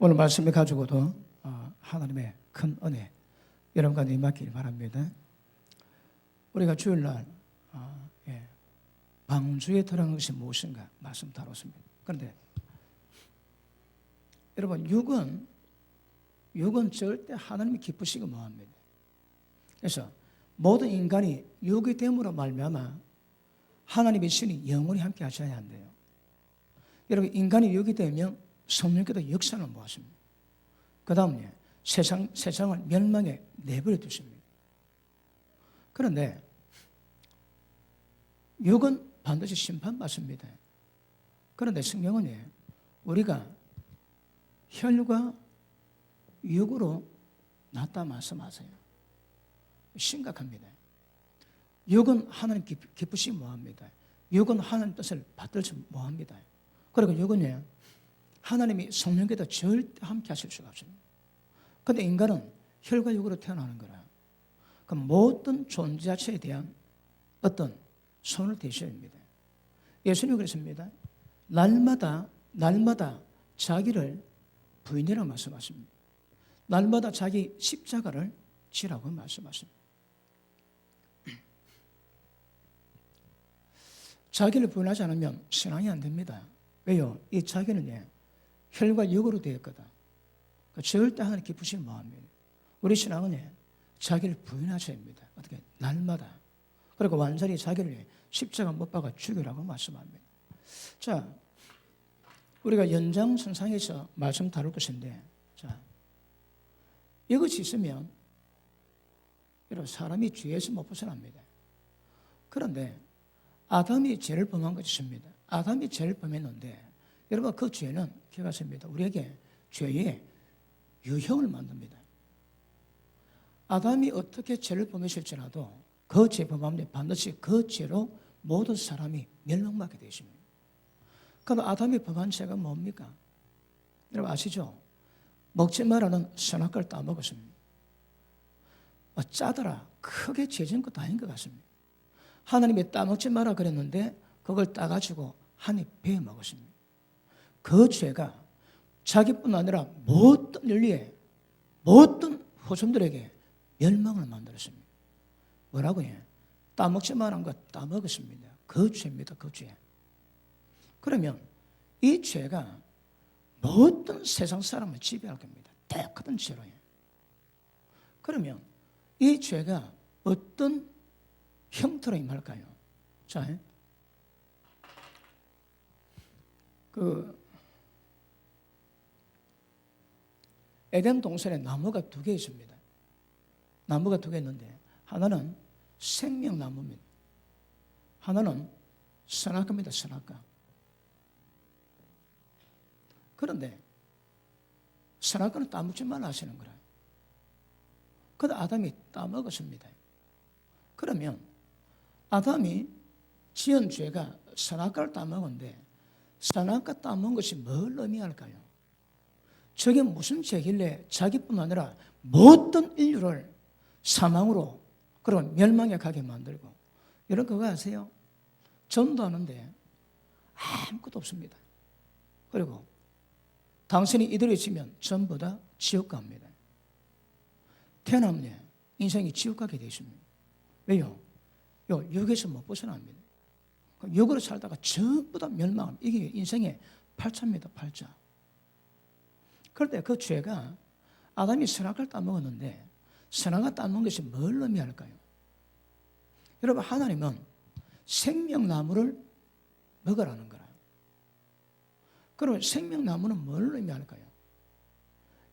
오늘 말씀을 가지고도 하나님의 큰 은혜 여러분과 임하기를 바랍니다. 우리가 주일날 방주에 들어간 것이 무엇인가 말씀 다뤘습니다. 그런데 여러분 육은 절대 하나님이 기쁘시고 뭐합니다. 그래서 모든 인간이 육이 됨으로 말미암아 하나님의 신이 영원히 함께 하셔야 한대요. 여러분 인간이 육이 되면 성령께서 역사를 모았습니다. 그 다음에 세상을 멸망에 내버려 두십니다. 그런데 육은 반드시 심판받습니다. 그런데 성경은 우리가 혈과 육으로 낫다 말씀하세요. 심각합니다. 육은 하나님 기쁘시기 뭐합니다. 육은 하나님 뜻을 받들지 뭐합니다. 그리고 육은 하나님이 성령께서 절대 함께 하실 수가 없습니다. 그런데 인간은 혈과 육으로 태어나는 거라. 그 모든 존재 자체에 대한 어떤 손을 대셔야 합니다. 예수님이 그랬습니다. 날마다 자기를 부인하라고 말씀하십니다. 날마다 자기 십자가를 지라고 말씀하십니다. 자기를 부인하지 않으면 신앙이 안 됩니다. 왜요? 이 자기는 혈과 육으로 되었거든. 절대 하나님 기쁘시는 마음이에요. 우리 신앙은 자기를 부인하셔야 합니다. 어떻게? 날마다. 그리고 완전히 자기를 십자가 못 박아 죽이라고 말씀합니다. 자, 우리가 연장선상에서 말씀 다룰 것인데, 자, 이것이 있으면 여러분 사람이 죄에서 못 벗어납니다. 그런데 아담이 죄를 범한 것이 있습니다. 아담이 죄를 범했는데 여러분 그 죄는 기억하십니다. 우리에게 죄의 유형을 만듭니다. 아담이 어떻게 죄를 범했을지라도 그 죄 범하면 반드시 그 죄로 모든 사람이 멸망받게 되어 있습니다. 그럼 아담이 범한 죄가 뭡니까? 여러분 아시죠? 먹지 말라는 선악과를 따먹었습니다. 짜더라. 크게 죄진 것도 아닌 것 같습니다. 하나님이 따먹지 마라 그랬는데 그걸 따가지고 한 입 베어 먹었습니다. 그 죄가 자기뿐 아니라 모든 인류의 모든 후손들에게 멸망을 만들었습니다. 뭐라고요? 따먹지 말한 거 따먹었습니다. 그 죄입니다. 그 죄. 그러면 이 죄가 모든 세상 사람을 지배할 겁니다. 똑같은 죄로요. 그러면 이 죄가 어떤 형태로 임할까요? 자, 에덴 동산에 나무가 2개 있습니다. 나무가 2개 있는데 하나는 생명나무입니다. 하나는 선악과입니다. 선악과. 그런데 선악과는 따먹지 말라 하시는 거라. 그런데 아담이 따먹었습니다. 그러면 아담이 지은 죄가 선악과를 따먹었는데 선악과 따먹은 것이 뭘 의미할까요? 저게 무슨 죄길래 자기뿐 아니라 모든 인류를 사망으로 그런 멸망에 가게 만들고 여러분 그거 아세요? 전도하는데 아무것도 없습니다. 그리고 당신이 이들을 치면 전부 다 지옥 갑니다. 태어나면 인생이 지옥 가게 되어 있습니다. 왜요? 육에서 못 벗어납니다. 육으로 살다가 전부 다 멸망합니다. 이게 인생의 팔자입니다. 팔자. 그런데 그 죄가 아담이 선악과를 따먹었는데 선악과 따먹은 것이 뭘 의미할까요? 여러분 하나님은 생명나무를 먹으라는 거라. 그러면 생명나무는 뭘 의미할까요?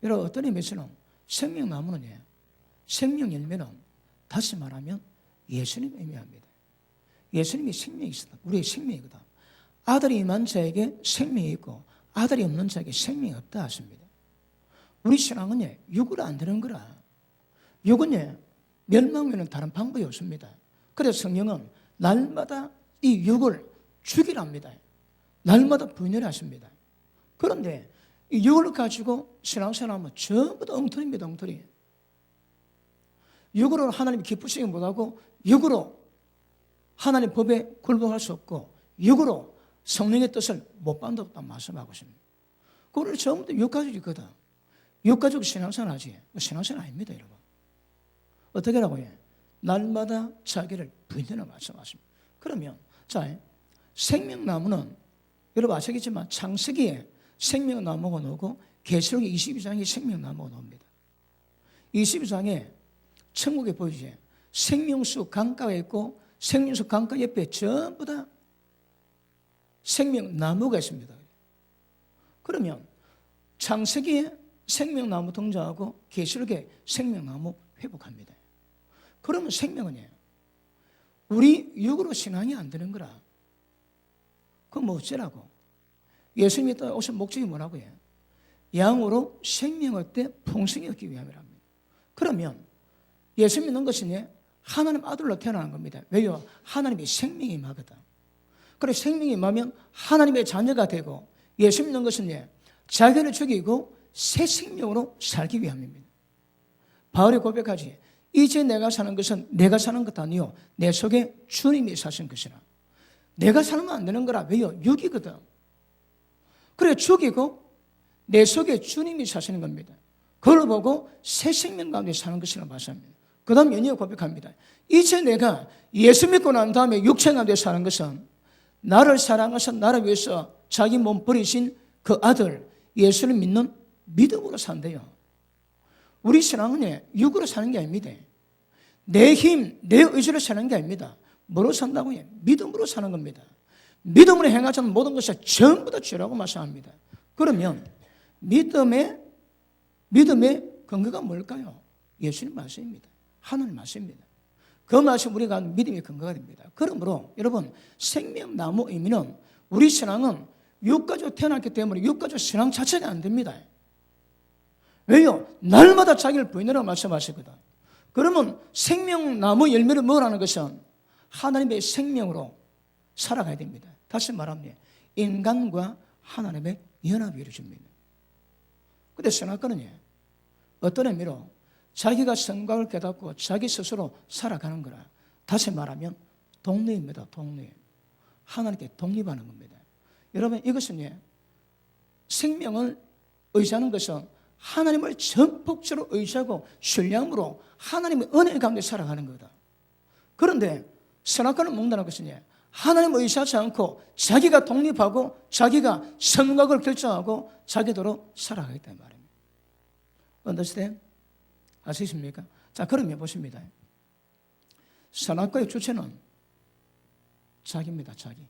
여러분 어떤 의미에서는 생명나무는 생명 열매는 다시 말하면 예수님 의미합니다. 예수님이 생명이 있다. 우리의 생명이거든. 아들이 임한 자에게 생명이 있고 아들이 없는 자에게 생명이 없다 하십니다. 우리 신앙은 육으로 안 되는 거라. 육은 멸망 외에는 다른 방법이 없습니다. 그래서 성령은 날마다 이 육을 죽이랍니다. 날마다 분열을 하십니다. 그런데 이 육을 가지고 신앙생활하면 전부 다 엉터리입니다. 엉터리. 육으로 하나님이 기쁘시지 못하고 육으로 하나님 법에 굴복할 수 없고 육으로 성령의 뜻을 못 받는다고 말씀하고 있습니다. 그걸 처음부터 육가족이거든. 육가족 신앙생활 하지. 신앙생활 아닙니다, 여러분. 어떻게 하라고 해? 날마다 자기를 부인하는 말씀하십니다. 그러면, 자, 생명나무는 여러분 아시겠지만 창세기에 생명나무가 나오고 계시록 22장에 생명나무가 나옵니다. 22장에 천국에 보이지? 생명수 강가가 있고 생명수 강가 옆에 전부 다 생명나무가 있습니다. 그러면 창세기에 생명나무 등장하고 계시록에 생명나무 회복합니다. 그러면 생명은 우리 육으로 신앙이 안 되는 거라. 그건 뭐 어쩌라고? 예수님이 또 오신 목적이 뭐라고 해? 양으로 생명을 때 풍성히 얻기 위함이랍니다. 그러면 예수 믿는 것은 하나님 아들로 태어나는 겁니다. 왜요? 하나님의 생명이 임하거든. 그래 생명이 임하면 하나님의 자녀가 되고 예수 믿는 것은 자기를 죽이고 새 생명으로 살기 위함입니다. 바울이 고백하지. 이제 내가 사는 것은 내가 사는 것 아니요 내 속에 주님이 사신 것이라. 내가 살면 안 되는 거라. 왜요? 육이거든. 그래 죽이고 내 속에 주님이 사시는 겁니다. 그걸 보고 새 생명 가운데 사는 것이라 말씀합니다. 그 다음 연이어 고백합니다. 이제 내가 예수 믿고 난 다음에 육체 가운데 사는 것은 나를 사랑하셔서 나를 위해서 자기 몸 버리신 그 아들 예수를 믿는 믿음으로 산대요. 우리 신앙은 육으로 사는 게 아닙니다. 내 힘, 내 의지로 사는 게 아닙니다. 뭐로 산다고요? 믿음으로 사는 겁니다. 믿음으로 행하지 않는 모든 것이 전부 다 죄라고 말씀합니다. 그러면 믿음의 근거가 뭘까요? 예수님 말씀입니다. 하나님 말씀입니다. 그 말씀 우리가 믿음의 근거가 됩니다. 그러므로 여러분 생명나무 의미는 우리 신앙은 육가족 태어났기 때문에 육가족 신앙 자체가 안 됩니다. 왜요? 날마다 자기를 부인하라고 말씀하시거든. 그러면 생명나무 열매를 먹으라는 것은 하나님의 생명으로 살아가야 됩니다. 다시 말하면 인간과 하나님의 연합이 이루어집니다. 그런데 선악과는 어떤 의미로 자기가 성곽을 깨닫고 자기 스스로 살아가는 거라. 다시 말하면 독립입니다. 독립. 하나님께 독립하는 겁니다. 여러분 이것은 생명을 의지하는 것은 하나님을 전폭적으로 의지하고 신뢰함으로 하나님의 은혜 가운데 살아가는 거다. 그런데 선악과는 먹는다는 것은 하나님을 의지하지 않고 자기가 독립하고 자기가 성곽을 결정하고 자기대로 살아가겠다는 말입니다. understand? 아시겠습니까? 자, 그러면 보십니다. 선악과의 주체는 자기입니다. 자기.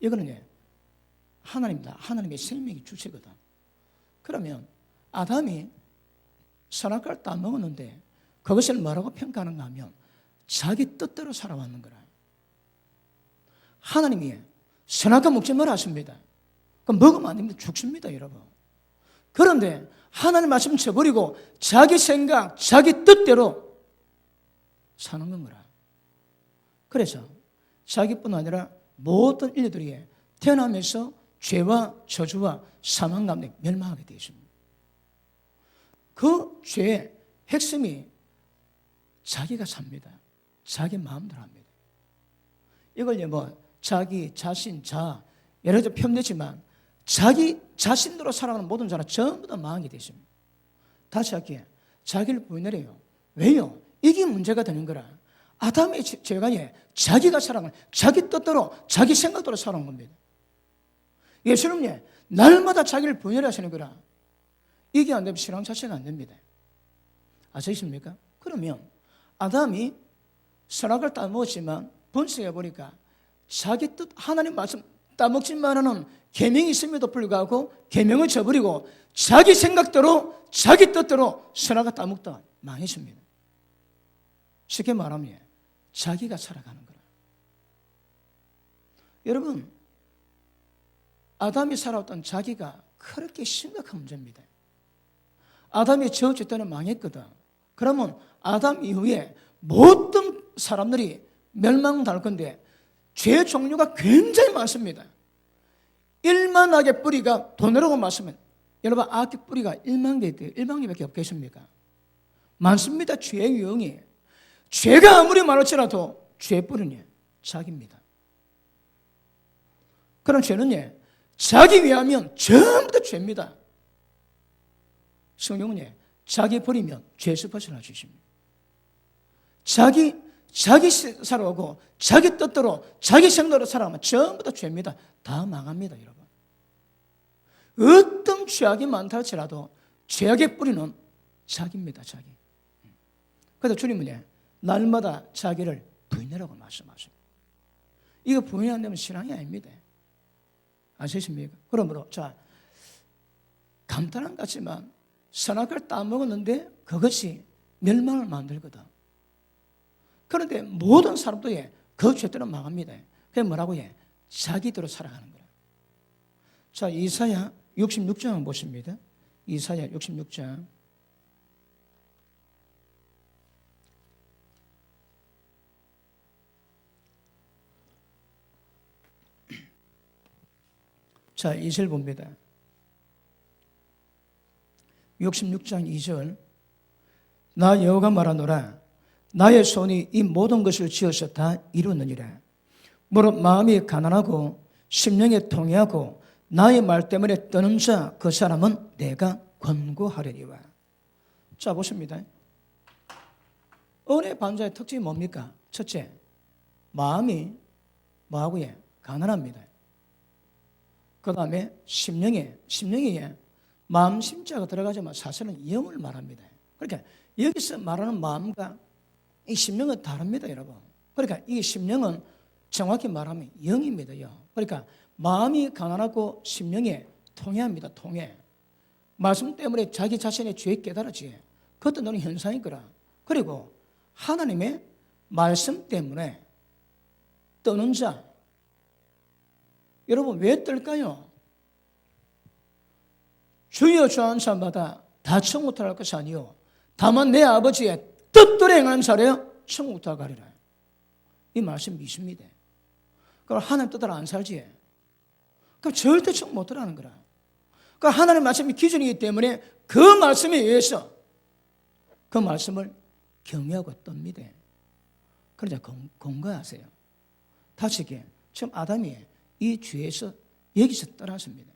이거는 하나님입니다. 하나님의 생명이 주체거든. 그러면 아담이 선악과를 따먹었는데 그것을 뭐라고 평가하는가 하면 자기 뜻대로 살아왔는 거라. 하나님이 선악과 먹지 말라 하십니다. 그럼 먹으면 안 됩니다. 죽습니다, 여러분. 그런데 하나님 말씀 쳐버리고 자기 생각, 자기 뜻대로 사는 건 거라. 그래서 자기뿐 아니라 모든 인류들이 태어나면서 죄와 저주와 사망 가운데 멸망하게 되어 있습니다. 그 죄의 핵심이 자기가 삽니다. 자기 마음대로 합니다. 이걸 자기, 자신, 여러 가지 표현되지만 자기 자신대로 살아가는 모든 자는 전부 다 망하게 되어 있습니다. 다시 할게요. 자기를 부인하래요. 왜요? 이게 문제가 되는 거라. 아담의 죄가 자기가 살아가는 자기 뜻대로 자기 생각대로 살아가는 겁니다. 예수님은 날마다 자기를 부인하려 하시는 거라. 이게 안 되면 신앙 자체가 안 됩니다. 아시겠습니까? 그러면 아담이 선악을 따먹었지만 번성해 보니까 자기 뜻 하나님 말씀 따먹지 말라는 계명이 있음에도 불구하고 계명을 저버리고 자기 생각대로 자기 뜻대로 선악을 따먹다 망했습니다. 쉽게 말하면 자기가 살아가는 거라. 여러분 아담이 살아왔던 자기가 그렇게 심각한 문제입니다. 아담이 저주 때는 망했거든. 그러면 아담 이후에 모든 사람들이 멸망당할 건데 죄 종류가 굉장히 많습니다. 1만 악의 뿌리가 돈이라고 말씀은 여러분 악의 뿌리가 1만 개 있대요. 1만 개밖에 없겠습니까? 많습니다. 죄의 유형이. 죄가 아무리 많을지라도 죄의 뿌리는 자기입니다. 그럼 죄는 자기 위하면 전부 다 죄입니다. 성령은 자기 버리면 죄에서 벗어나 주십니다. 자기 살아오고 자기 뜻대로 자기 생각으로 살아가면 전부 다 죄입니다. 다 망합니다, 여러분. 어떤 죄악이 많다 할지라도 죄악의 뿌리는 자기입니다, 자기. 그래서 주님은 날마다 자기를 부인하라고 말씀하십니다. 이거 부인 안 되면 신앙이 아닙니다. 아시십니까? 그러므로 간단한 것 같지만 선악을 따먹었는데 그것이 멸망을 만들거든. 그런데 모든 사람도 그 죄대로 망합니다. 그게 뭐라고 해? 자기대로 살아가는 거야. 자, 이사야 66장 보십니다. 이사야 66장. 자, 2절 봅니다. 66장 2절. 나 여호와가 말하노라. 나의 손이 이 모든 것을 지어서 다 이루느니라. 무릇 마음이 가난하고 심령이 통해하고 나의 말 때문에 떠는 자 그 사람은 내가 권고하려니와. 자, 보십니다. 은혜 반자의 특징이 뭡니까? 첫째, 마음이 뭐하고 가난합니다. 그 다음에 심령이 마음 심자가 들어가지만 사실은 영을 말합니다. 그러니까 여기서 말하는 마음과 이 심령은 다릅니다, 여러분. 그러니까 이 심령은 정확히 말하면 영입니다, 영. 그러니까 마음이 가난하고 심령이 통해합니다, 통해. 말씀 때문에 자기 자신의 죄에 깨달아지. 그것도 너는 현상일 거라. 그리고 하나님의 말씀 때문에 떠는 자. 여러분 왜 뜰까요? 주여 주한 자마다 다 천국 들어갈 것이 아니요 다만 내 아버지의 뜻대로 행하는 자래요 천국 들어가리라. 이 말씀 믿습니다. 그럼 하나님 뜻대로 안 살지. 그럼 절대 천국 못 들어가는 거라. 그러니까 하나님 말씀이 기준이기 때문에 그 말씀에 의해서 그 말씀을 경외하고 뜹니다. 그러자 공부하세요. 다시게 지금 아담이 이 죄에서 여기서 떠났습니다.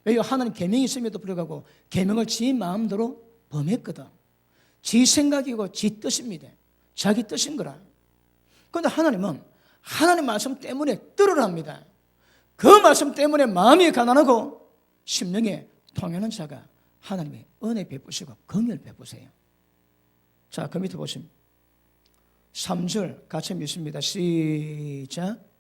왜요? 하나님 계명이 있음에도 불구하고 계명을 지 마음대로 범했거든. 지 생각이고 지 뜻입니다. 자기 뜻인 거라. 그런데 하나님은 하나님 말씀 때문에 떨어랍니다. 그 말씀 때문에 마음이 가난하고 심령에 통하는 자가 하나님의 은혜 베푸시고 긍휼 베푸세요. 자, 그 밑에 보시면 3절 같이 믿습니다. 시작.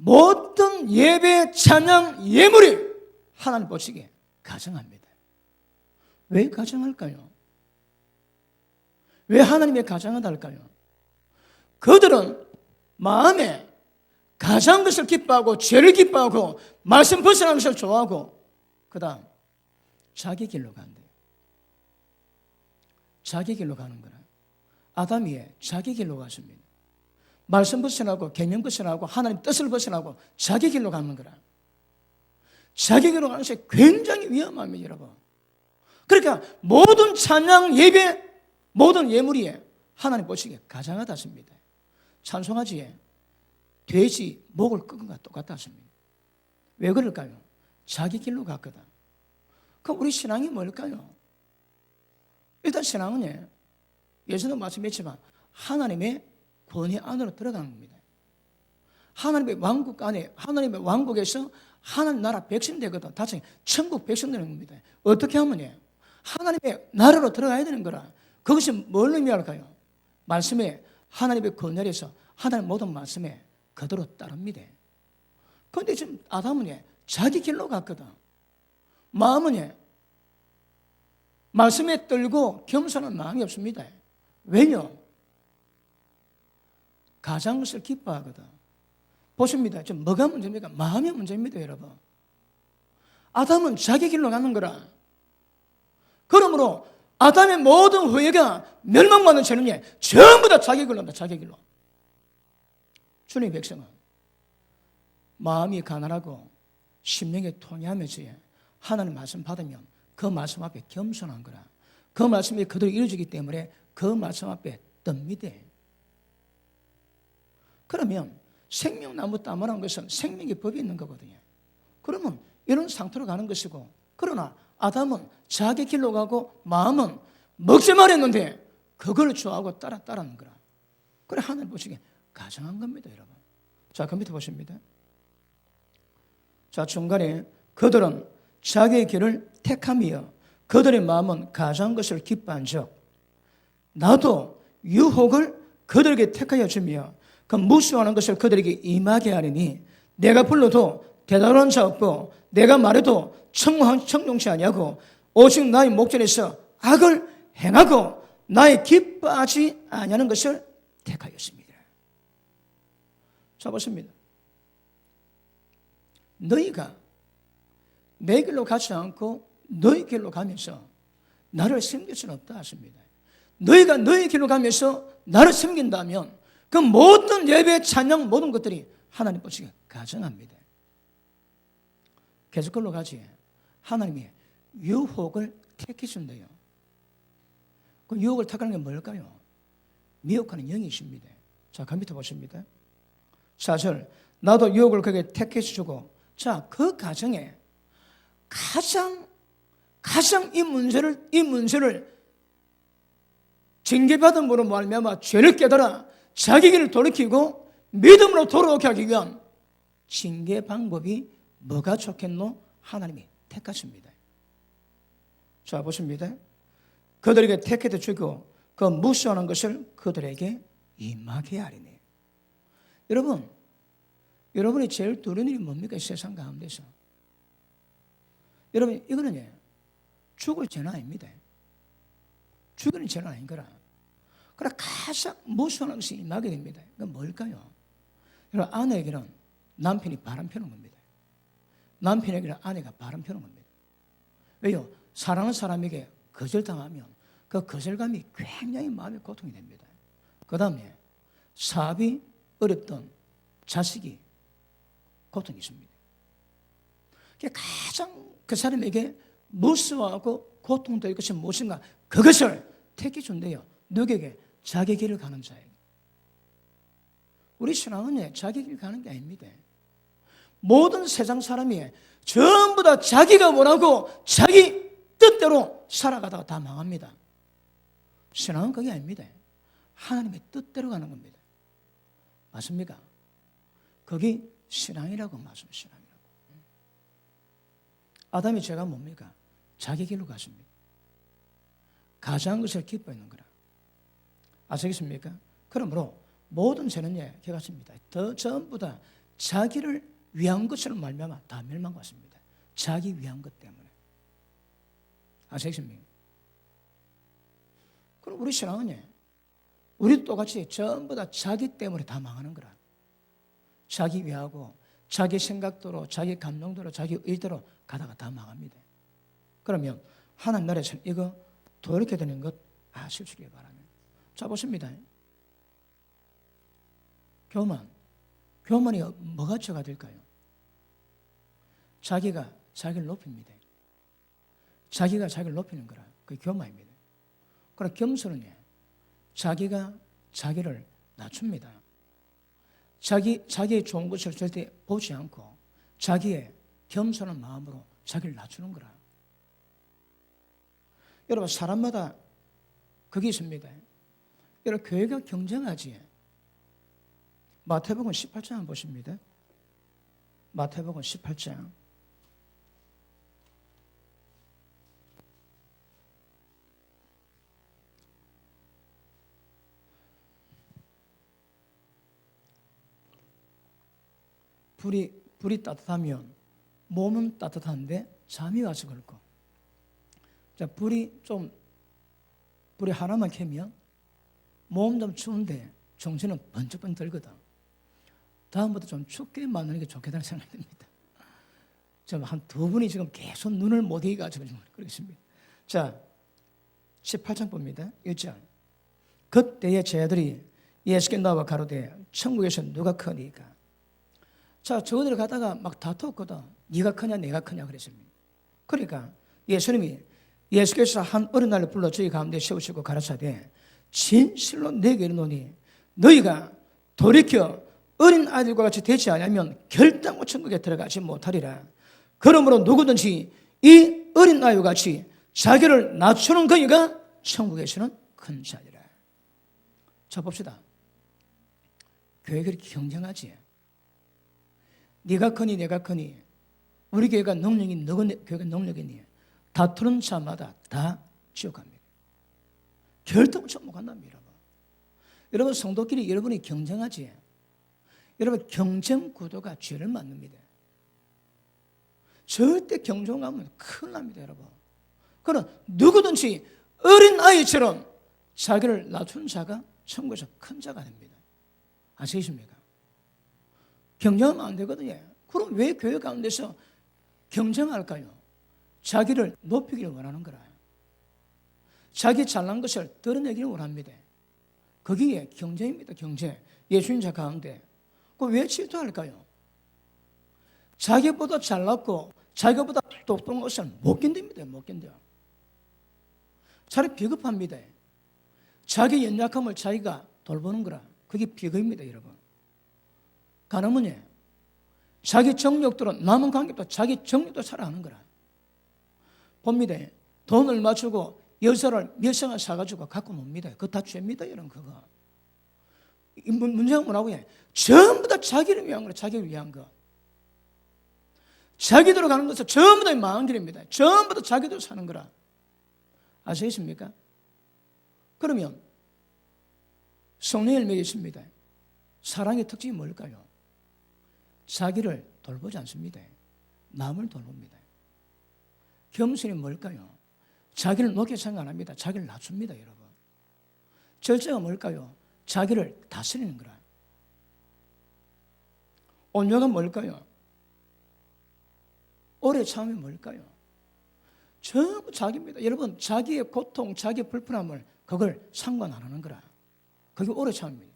모든 예배, 찬양, 예물이 하나님 보시기에 가정합니다. 왜 가정할까요? 왜 하나님의 가정을 할까요? 그들은 마음에 가장 것을 기뻐하고 죄를 기뻐하고 말씀 벗어나는 것을 좋아하고 그 다음 자기 길로 간대요. 자기 길로 가는 거라. 아담이 자기 길로 갔습니다. 말씀 벗어나고 계명 벗어나고 하나님 뜻을 벗어나고 자기 길로 가는 거라. 자기 길로 가는 것이 굉장히 위험합니다, 여러분. 그러니까 모든 찬양 예배 모든 예물이 하나님 보시기에 가장하다습니다. 찬송하지에 돼지 목을 끄는 것과 똑같았습니다. 왜 그럴까요? 자기 길로 갔거든. 그럼 우리 신앙이 뭘까요? 일단 신앙은 예전도 말씀했지만 하나님의 권위 안으로 들어가는 겁니다. 하나님의 왕국 안에 하나님의 왕국에서 하나님 나라 백성 되거든. 다시 천국 백성 되는 겁니다. 어떻게 하면 하나님의 나라로 들어가야 되는 거라. 그것이 뭘 의미할까요? 말씀에 하나님의 권위에서 하나님 모든 말씀에 그대로 따릅니다. 그런데 지금 아담은 자기 길로 갔거든. 마음은 말씀에 떨고 겸손한 마음이 없습니다. 왜냐? 가장 것을 기뻐하거든. 보십니다. 지금 뭐가 문제입니까? 마음이 문제입니다, 여러분. 아담은 자기 길로 가는 거라. 그러므로 아담의 모든 후회가 멸망받는 죄는 전부 다 자기 길로 합니다. 자기 길로. 주님의 백성은 마음이 가난하고 심령이 통해하면서 하나님 말씀 받으면 그 말씀 앞에 겸손한 거라. 그 말씀이 그대로 이루어지기 때문에 그 말씀 앞에 뜹니다. 그러면 생명나무 따만한 것은 생명의 법이 있는 거거든요. 그러면 이런 상태로 가는 것이고, 그러나 아담은 자기 길로 가고 마음은 먹지 말했는데 그걸 좋아하고 따라는 거라. 그래 하늘 보시기에 가정한 겁니다, 여러분. 자, 그 밑에 보십니다. 자, 중간에 그들은 자기의 길을 택하며 그들의 마음은 가정한 것을 기뻐한 적, 나도 유혹을 그들에게 택하여 주며 그 무수하는 것을 그들에게 임하게 하리니 내가 불러도 대답하는 자 없고 내가 말해도 청룡치 아니하고 오직 나의 목전에서 악을 행하고 나의 기뻐하지 아니하는 것을 택하였습니다. 자, 보십니다. 너희가 내 길로 가지 않고 너희 길로 가면서 나를 섬길 수는 없다 하십니다. 너희가 너희 길로 가면서 나를 섬긴다면 그 모든 예배, 찬양, 모든 것들이 하나님 보시기에 가정합니다. 계속 걸로 가지. 하나님이 유혹을 택해준대요. 그 유혹을 택하는 게 뭘까요? 미혹하는 영이십니다. 자, 그 밑에 보십니다. 4절, 나도 유혹을 그에게 택해주고, 자, 그 가정에 가장 이 문제를 징계받은 분으로 말미암아 죄를 깨달아 자기 길을 돌이키고 믿음으로 돌아오게 하기 위한 징계 방법이 뭐가 좋겠노? 하나님이 택하십니다. 자, 보십니다. 그들에게 택해 주고 그 무시하는 것을 그들에게 임하게 하리니. 여러분이 제일 두려운 일이 뭡니까? 세상 가운데서. 여러분, 이거는 죽을 죄는 아닙니다. 죽을 죄는 아닌 거라. 그래 가장 무서운 것이 임하게 됩니다. 그건 뭘까요? 여러분, 아내에게는 남편이 바람 피우는 겁니다. 남편에게는 아내가 바람 피우는 겁니다. 왜요? 사랑하는 사람에게 거절당하면 그 거절감이 굉장히 마음에 고통이 됩니다. 그 다음에 사업이 어렵던 자식이 고통이 있습니다. 가장 그 사람에게 무서워하고 고통될 것이 무엇인가? 그것을 택해 준대요. 누구에게? 자기 길을 가는 자에게. 우리 신앙은 자기 길 가는 게 아닙니다. 모든 세상 사람이 전부 다 자기가 원하고 자기 뜻대로 살아가다가 다 망합니다. 신앙은 그게 아닙니다. 하나님의 뜻대로 가는 겁니다. 맞습니까? 그게 신앙이라고 말씀합니다. 신앙이라고. 아담의 죄가 뭡니까? 자기 길로 갔습니다. 가장한 것을 기뻐하는 거라. 아시겠습니까? 그러므로 모든 죄는 같습니다. 전부 다 자기를 위한 것을 말미암아 다 멸망받습니다. 자기 위한 것 때문에. 아시겠습니까? 그럼 우리 신앙은 우리도 똑같이 전부 다 자기 때문에 다 망하는 거라. 자기 위하고 자기 생각대로 자기 감정대로 자기 의대로 가다가 다 망합니다. 그러면 하나님 나라에서는 이거 돌이켜야 되는 것 아시기 바랍니다. 자, 보십니다. 교만이 뭐가 죄가 될까요? 자기가 자기를 높입니다. 자기가 자기를 높이는 거라. 그게 교만입니다. 그러나 겸손은 자기가 자기를 낮춥니다. 자기의 좋은 것을 절대 보지 않고 자기의 겸손한 마음으로 자기를 낮추는 거라. 여러분, 사람마다 그게 있습니다. 여러분, 교회가 경쟁하지. 마태복음 18장 한번 보십니다. 마태복음 18장. 불이 따뜻하면 몸은 따뜻한데 잠이 와서 그렇고, 자, 불이 하나만 켜면 몸 좀 추운데 정신은 번쩍번쩍 들거든. 다음부터 좀 춥게 만드는 게 좋겠다는 생각이 듭니다. 지금 한 두 분이 지금 계속 눈을 못 이겨가지고 그러겠습니다. 자, 18장 봅니다. 1절. 그때의 죄들이 예수께 나와 가로되 천국에서 누가 크니까? 자, 저들이 가다가 막 다투었거든. 네가 크냐 내가 크냐 그랬습니다. 그러니까 예수님이 예수께서 한 어린아이를 불러 저희 가운데 세우시고 가라사대 진실로 내게 이르노니 너희가 돌이켜 어린 아이들과 같이 되지 않으면 결단코 천국에 들어가지 못하리라. 그러므로 누구든지 이 어린 아이와 같이 자기를 낮추는 그이가 천국에서는 큰 자리라. 자, 봅시다. 교회 그렇게 경쟁하지. 네가 크니 내가 크니 우리 교회가 능력이 너희 교회가 능력이니 다투는 자마다 다 지옥 갑니다. 결코 천국 간답니다. 여러분 성도끼리 여러분이 경쟁하지. 여러분 경쟁 구도가 죄를 만듭니다. 절대 경쟁하면 큰일 납니다, 여러분. 그러나 누구든지 어린 아이처럼 자기를 낮춘 자가 천국에서 큰 자가 됩니다. 아시겠습니까? 경쟁하면 안 되거든요. 그럼 왜 교회 가운데서 경쟁할까요? 자기를 높이기를 원하는 거라. 자기 잘난 것을 드러내기를 원합니다. 거기에 경쟁입니다, 경쟁. 예수님자 가운데. 왜 질투할까요? 자기보다 잘났고 자기보다 똑똑한 것을 못 견딥니다. 못 견뎌요. 차라리 비겁합니다. 자기 연약함을 자기가 돌보는 거라. 그게 비겁입니다, 여러분. 가늠은요, 자기 정욕대로 남은 관계도 자기 정욕대로 살아가는 거라. 봅니다. 돈을 맞추고 여자를 몇 쌍을 사가지고 갖고 놉니다. 그거 다 죄입니다, 여러분. 그거. 문제가 뭐라고 해? 전부 다 자기를 위한 거라. 자기를 위한 거. 자기대로 가는 것은 전부 다 망한 길입니다. 전부 다 자기대로 사는 거라. 아시겠습니까? 그러면 성령의 열매가 있습니다. 사랑의 특징이 뭘까요? 자기를 돌보지 않습니다. 남을 돌봅니다. 겸손이 뭘까요? 자기를 높게 생각 안 합니다. 자기를 낮춥니다, 여러분. 절제가 뭘까요? 자기를 다스리는 거라. 온유가 뭘까요? 오래 참음이 뭘까요? 전부 자기입니다. 여러분, 자기의 고통, 자기의 불편함을 그걸 상관 안 하는 거라. 그게 오래 참음입니다.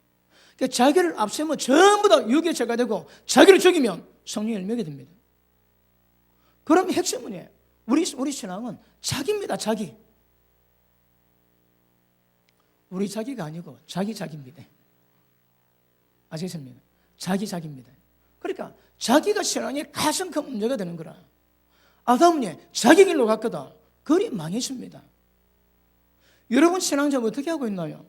그러니까 자기를 앞세우면 전부 다 유괴 죄가 되고 자기를 죽이면 성령의 열매가 됩니다. 그럼 핵심은 우리 신앙은 자기입니다. 자기. 우리 자기가 아니고 자기입니다. 아시겠습니까? 자기입니다. 그러니까 자기가 신앙의 가장 큰 문제가 되는 거라. 아담은 자기 길로 갔거든. 그리 망했습니다. 여러분 신앙자 어떻게 하고 있나요?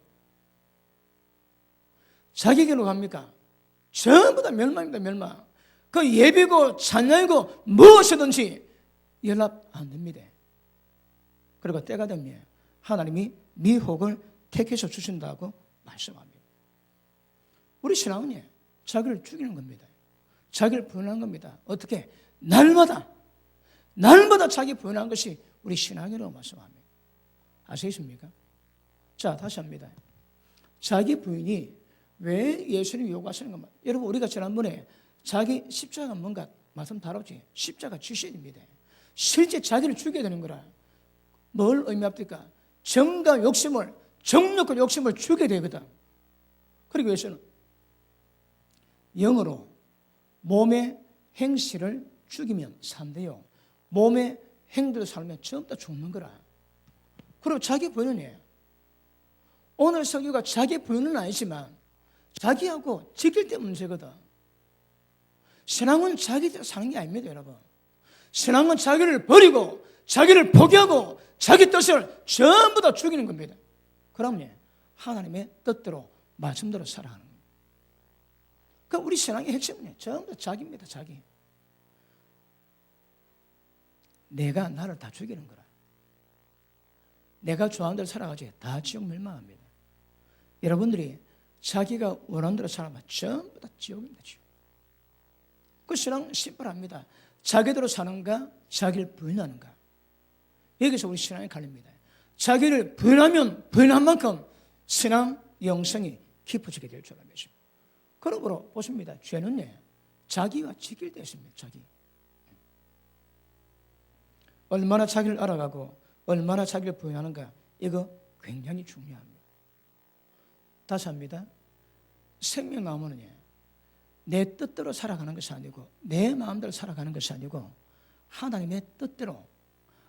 자기 길로 갑니까? 전부 다 멸망입니다. 멸망. 그 예비고 찬양이고 무엇이든지 연락 안 됩니다. 그리고 때가 되면 하나님이 미혹을 택해서 주신다고 말씀합니다. 우리 신앙은 자기를 죽이는 겁니다. 자기를 부인하는 겁니다. 어떻게? 날마다 자기 부인하는 것이 우리 신앙이라고 말씀합니다. 아시겠습니까? 자, 다시 합니다. 자기 부인이 왜 예수님이 요구하시는 겁니까? 여러분, 우리가 지난번에 자기 십자가가 뭔가 말씀 다뤘지? 십자가 지신입니다. 실제 자기를 죽여야 되는 거라. 뭘 의미합니까? 정과 욕심을, 정욕과 욕심을 죽여야 되거든. 그리고 예수는 영으로 몸의 행실을 죽이면 산대요. 몸의 행대로 살면 전부 다 죽는 거라. 그리고 자기 부인은 오늘 설교가 자기 부인은 아니지만 자기하고 지킬 때 문제거든. 신앙은 자기대로 사는 게 아닙니다, 여러분. 신앙은 자기를 버리고 자기를 포기하고 자기 뜻을 전부 다 죽이는 겁니다. 그러면 하나님의 뜻대로 말씀대로 살아가는 겁니다. 그러니까 우리 신앙의 핵심은 전부 다 자기입니다. 자기. 내가 나를 다 죽이는 거라. 내가 좋아하는 대로 살아가지 다 지옥 멸망합니다. 여러분들이 자기가 원하는 대로 살아가면 전부 다 지옥입니다. 지옥. 그 신앙 심플합니다. 자기대로 사는가 자기를 부인하는가. 여기서 우리 신앙이 갈립니다. 자기를 부인하면 부인한 만큼 신앙 영성이 깊어지게 될 줄 알겠습니다. 그러므로 보십니다. 죄는 자기가 지킬 때 있습니다. 자기. 얼마나 자기를 알아가고 얼마나 자기를 부인하는가, 이거 굉장히 중요합니다. 다시 합니다. 생명 나무는 내 뜻대로 살아가는 것이 아니고 내 마음대로 살아가는 것이 아니고 하나님의 뜻대로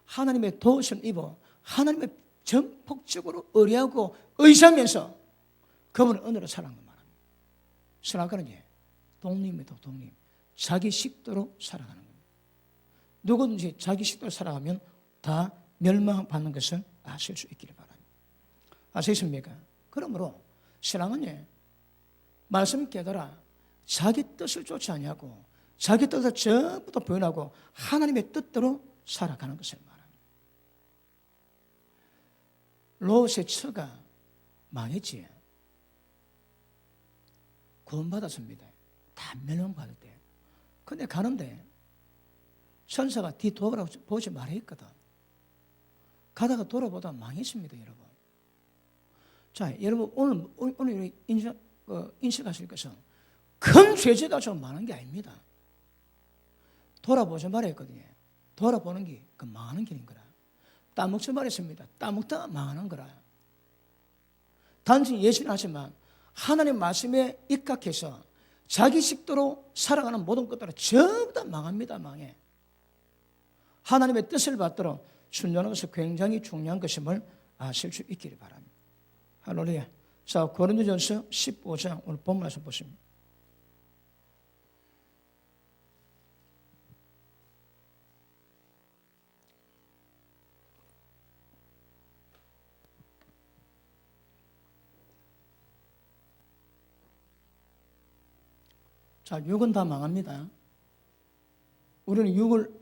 하나님의 도우심을 입어 하나님의 전폭적으로 의뢰하고 의지하면서 그분의 은혜로 살아가는 것 말합니다. 신학가는 독립입니다. 독립. 자기 식도로 살아가는 겁니다. 누구든지 자기 식도로 살아가면 다 멸망받는 것을 아실 수 있기를 바랍니다. 아시겠습니까? 그러므로 신앙은 말씀 깨달아 자기 뜻을 쫓지 아니하고 자기 뜻을 전부 다 부인하고 하나님의 뜻대로 살아가는 것을 말합니다. 롯의 처가 망했지. 구원받았습니다. 다 멸망받을 때. 근데 가는데 천사가 뒤 돌아보지 말했거든. 가다가 돌아보다 망했습니다, 여러분. 자, 여러분 오늘 인식하실 것은 큰 죄죄가 좀 많은 게 아닙니다. 돌아보지 말했거든요. 돌아보는 게 그 망하는 길인 거라. 따먹지 말했습니다. 따먹다가 망하는 거라. 단지 예시는 하지만 하나님 말씀에 입각해서 자기 식도로 살아가는 모든 것들은 전부 다 망합니다. 망해. 하나님의 뜻을 받도록 순종하는 것은 굉장히 중요한 것임을 아실 수 있기를 바랍니다. 할렐루야. 자, 고린도전서 15장 오늘 본문 말씀 보십니다. 자, 육은 다 망합니다. 우리는 육을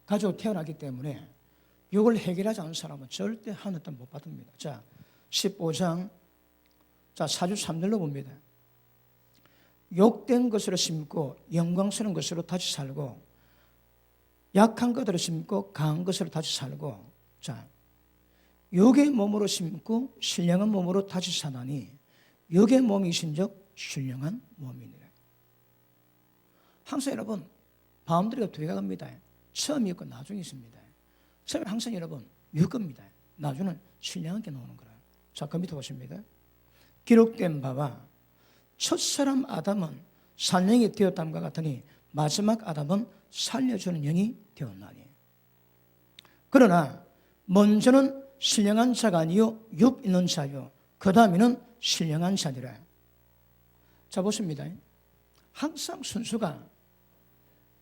가지고 태어나기 때문에 육을 해결하지 않은 사람은 절대 하늘 뜻 못 받습니다. 자, 15장 자 4주 3절로 봅니다. 욕된 것으로 심고 영광스러운 것으로 다시 살고 약한 것으로 심고 강한 것으로 다시 살고 자 육의 몸으로 심고 신령한 몸으로 다시 사나니 육의 몸이신즉 신령한 몸이니라. 항상 여러분 바운더리가 두 개가 갑니다. 처음이 있고 나중이 있습니다. 처음에 항상 여러분 육겁니다. 나중은 신령한 게 나오는 거라. 자, 그 밑에 보십니다. 기록된 바와 첫사람 아담은 산령이 되었담과 같으니 마지막 아담은 살려주는 영이 되었나니. 그러나 먼저는 신령한 자가 아니요 육 있는 자요 그 다음에는 신령한 자니라. 자, 보십니다. 항상 순수가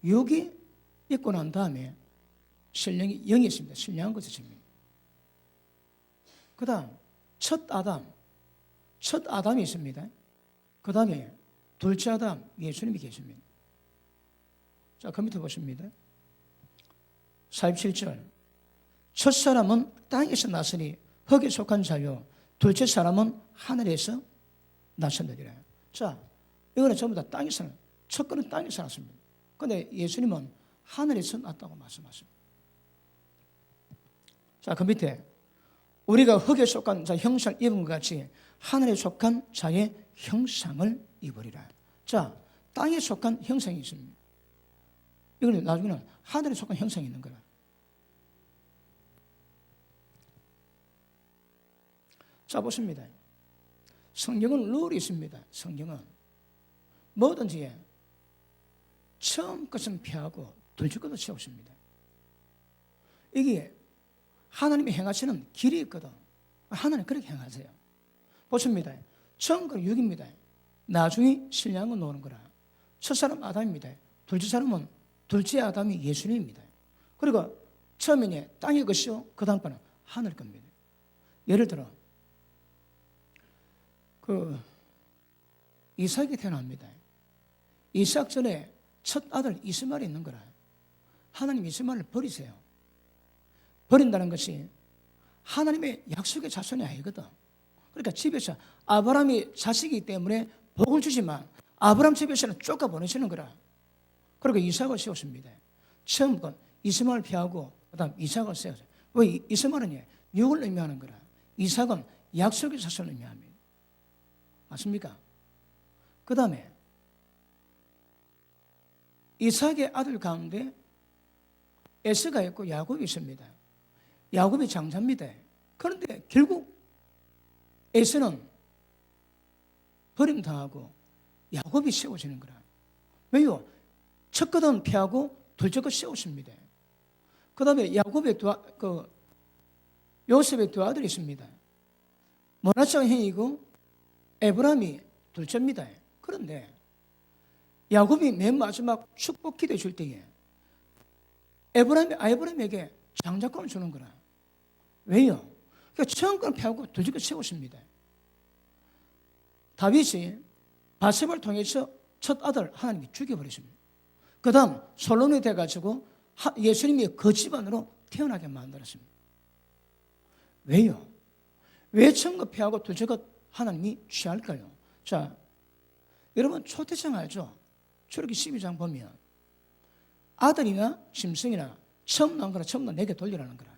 육이 있고 난 다음에 신령이 영이 있습니다. 신령한 것이 있습니다. 그 다음 첫 아담이 있습니다. 그 다음에 둘째 아담 예수님이 계십니다. 자, 그 밑에 보십니다. 47절 첫 사람은 땅에서 났으니 흙에 속한 자요 둘째 사람은 하늘에서 나셨느니라. 자, 이거는 전부 다 땅에서 첫 거는 땅에서 났습니다. 그런데 예수님은 하늘에서 났다고 말씀하십니다. 자, 그 밑에 우리가 흙에 속한 자 형상을 입은 것 같이 하늘에 속한 자의 형상을 입으리라. 자, 땅에 속한 형상이 있습니다. 이거는 나중에는 하늘에 속한 형상이 있는 거라. 자, 보십니다. 성경은 룰이 있습니다. 성경은 뭐든지 처음 것은 피하고 둘째 것은 채우십니다. 이게 하나님이 행하시는 길이 있거든. 하나님 그렇게 행하세요. 보십니다. 처음 건 6입니다. 나중에 신령한 건 나오는 거라. 첫 사람 아담입니다. 둘째 사람은 둘째 아담이 예수님입니다. 그리고 처음에는 땅의 것이요 그 다음 거는 하늘 겁니다. 예를 들어 이삭이 태어납니다. 이삭 전에 첫 아들 이스마엘이 있는 거라. 하나님 이스마엘을 버리세요. 버린다는 것이 하나님의 약속의 자손이 아니거든. 그러니까 집에서 아브라함이 자식이기 때문에 복을 주지만 아브라함 집에서는 쫓아 보내시는 거라. 그리고 이삭을 세웠습니다. 처음부터 이스마엘을 피하고 그다음 이삭을 세웠어요. 왜 이스마엘은 육을 의미하는 거라. 이삭은 약속의 자손을 의미합니다. 맞습니까? 그 다음에 이삭의 아들 가운데 에서가 있고 야곱이 있습니다. 야곱이 장자입니다. 그런데 결국 에서는 버림당하고 야곱이 세워지는 거라. 왜요? 첫 것은 패하고 둘째 것 세웠습니다. 그 다음에 야곱의 요셉의 두 아들이 있습니다. 모나스가 형이고 에브라임이 둘째입니다. 그런데 야곱이 맨 마지막 축복 기도해 줄 때에 에브라임에게 장자권을 주는 거라. 왜요? 그러니까 처음 걸 패하고 둘째 걸 세웠습니다. 다윗이 바세바를 통해서 첫 아들 하나님이 죽여버렸습니다. 그 다음 솔로몬이 돼가지고 예수님이 그 집안으로 태어나게 만들었습니다. 왜요? 왜 처음 것 패하고 둘째 것 하나님이 취할까요? 자, 여러분 초대장 알죠? 출애굽기 12장 보면 아들이나 짐승이나 처음 나온 거나 처음 내게 돌리라는 거라.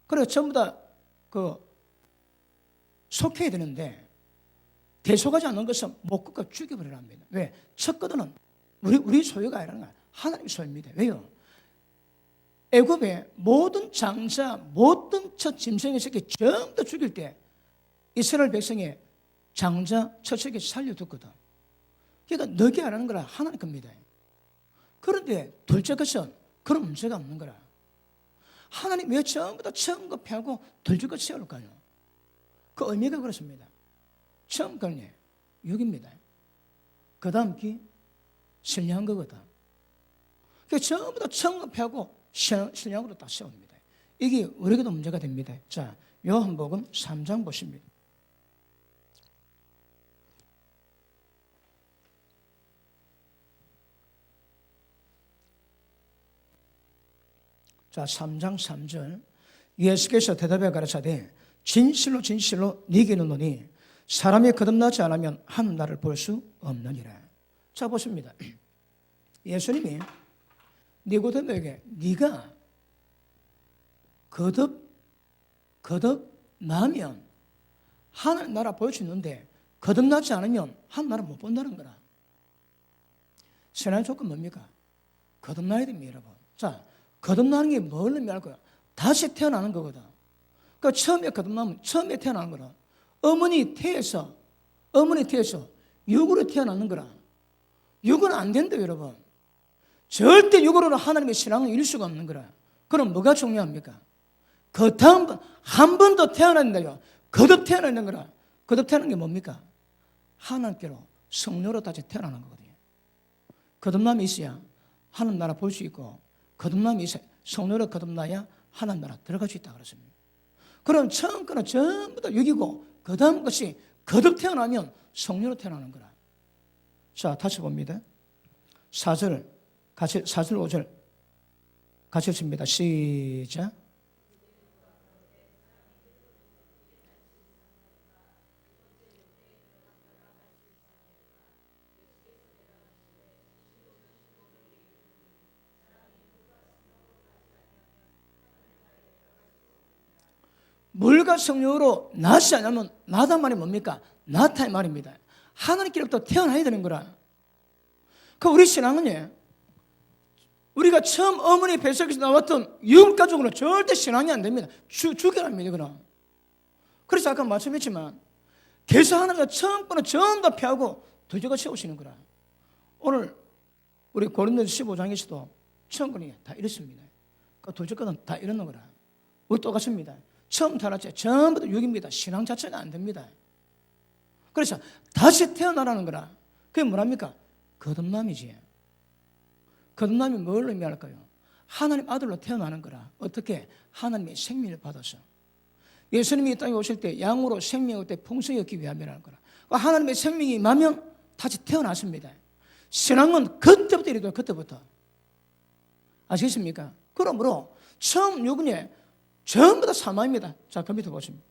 그래서 전부 다 속해야 되는데 대속하지 않는 것은 목끝과 죽여버리라 합니다. 왜? 첫 거는 우리 소유가 아니라는 거야. 하나님의 소유입니다. 왜요? 애굽의 모든 장자, 모든 첫 짐승의 새끼 전부 다 죽일 때 이스라엘 백성의 장자, 첫 새끼 살려뒀거든. 그러니까 너게 안 하는 거라 하나님 겁니다. 그런데 둘째 것은 그런 문제가 없는 거라. 하나님 왜 전부 다 처음 거 패하고 둘째 것 세울까요? 그 의미가 그렇습니다. 처음 거는 6입니다. 그 다음 기 신령한 거거든. 그러니까 전부 다 처음 거 패하고 신령으로 다 세웁니다. 이게 우리에게도 문제가 됩니다. 자, 요한복음 3장 보십니다. 자, 3장 3절. 예수께서 대답해 가라사대 진실로 진실로 네게 이르노니 사람이 거듭나지 않으면 하는 나를 볼 수 없느니라. 자, 보십니다. 예수님이 니고데모에게 네가 거듭나면 하나님 나라 볼 수 있는데 거듭나지 않으면 하나님 나라 못 본다는 거라. 신앙의 조건 뭡니까? 거듭나야 됩니다, 여러분. 자, 거듭나는 게 뭘 의미할까요? 다시 태어나는 거거든. 그러니까 처음에 거듭나면 처음에 태어나는 거라. 어머니 태에서 육으로 태어나는 거라. 육은 안 된다, 여러분. 절대 육으로는 하나님의 신앙을 이룰 수가 없는 거라. 그럼 뭐가 중요합니까? 그 다음 한 번 더 태어난다요. 거듭 태어나는 거라. 거듭 태어나는 게 뭡니까? 하나님께로 성령으로 다시 태어나는 거거든요. 거듭남이 있어야 하나님 나라 볼 수 있고, 거듭남이 있어야 성령으로 거듭나야 하나님 나라 들어갈 수 있다 그랬습니다. 그럼 처음 거는 전부 다 육이고 그 다음 것이 거듭 태어나면 성령으로 태어나는 거라. 자, 다시 봅니다. 4절 5절 같이 읽습니다. 시작. 물과 성령으로 낳지 않으면 나다 말이 뭡니까? 낳다의 말입니다. 하나님께로부터 태어나야 되는 거라. 그 우리 신앙은요, 우리가 처음 어머니 뱃속에서 나왔던 육가족으로 절대 신앙이 안 됩니다. 죽여랍니다, 그럼. 그래서 아까 말씀했지만 계속 하나님과 처음 거는 전부 다 피하고 둘째가 세우시는 거라. 오늘 우리 고린도서 15장에서도 처음 거는 다 이렇습니다. 그 둘째 거는 다 이러는 거라. 우리 똑같습니다. 처음 태어났지 전부 다 육입니다. 신앙 자체가 안 됩니다. 그래서 다시 태어나라는 거라. 그게 뭐랍니까? 거듭남이지. 거듭남이 뭘 의미할까요? 하나님 아들로 태어나는 거라. 어떻게? 하나님의 생명을 받아서. 예수님이 이 땅에 오실 때 양으로 생명을 때 풍성히 얻기 위함이라는 거라. 하나님의 생명이 임하면 다시 태어났습니다. 신앙은 그때부터 이래도 그때부터. 아시겠습니까? 그러므로 처음 육은에 전부 다 사망입니다. 자, 그 밑에 보십니다.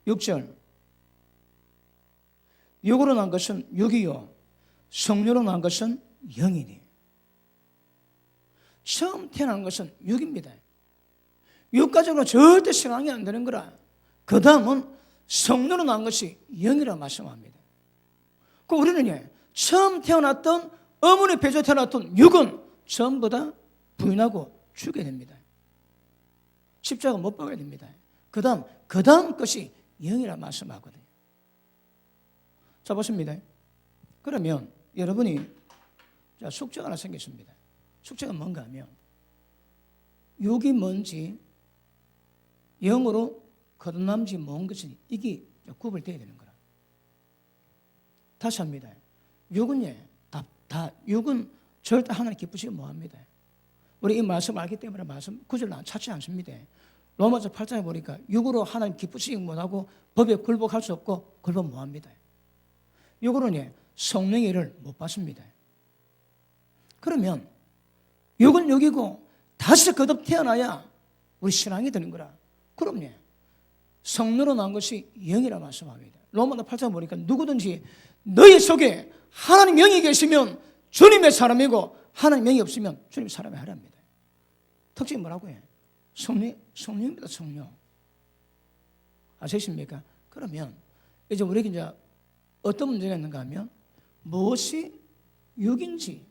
6절. 육으로 난 것은 육이요 성령으로 난 것은 영이니. 처음 태어난 것은 육입니다. 육가적으로 절대 신앙이 안 되는 거라. 그 다음은 성령으로 난 것이 영이라고 말씀합니다. 그 우리는 처음 태어났던 어머니 배에서 태어났던 육은 전부 다 부인하고 죽게 됩니다. 십자가 못 박아야 됩니다. 그 다음 것이 영이라 말씀하거든요. 자, 보십니다. 그러면 여러분이 숙제가 하나 생겼습니다. 숙제가 뭔가 하면 육이 뭔지 영어로 거듭남지 뭔 것이 이게 구별되어야 되는 거라. 다시 합니다. 육은 육은 절대 하나님 기쁘시지 못합니다. 우리 이 말씀 알기 때문에 말씀 구절을 찾지 않습니다. 로마서 8장에 보니까 육으로 하나님 기쁘시지 못하고 법에 굴복할 수 없고 굴복 못합니다. 육으로는 성령의 일을 못 받습니다. 그러면 육은 육이고 다시 거듭 태어나야 우리 신앙이 되는 거라. 그럼요. 성령으로 난 것이 영이라 말씀합니다. 로마서 8장 보니까 누구든지 너희 속에 하나님 영이 계시면 주님의 사람이고 하나님 영이 없으면 주님의 사람이 아니랍니다. 특징이 뭐라고 해? 성령입니다. 성령. 아시십니까? 그러면 이제 우리에게 이제 어떤 문제가 있는가 하면 무엇이 육인지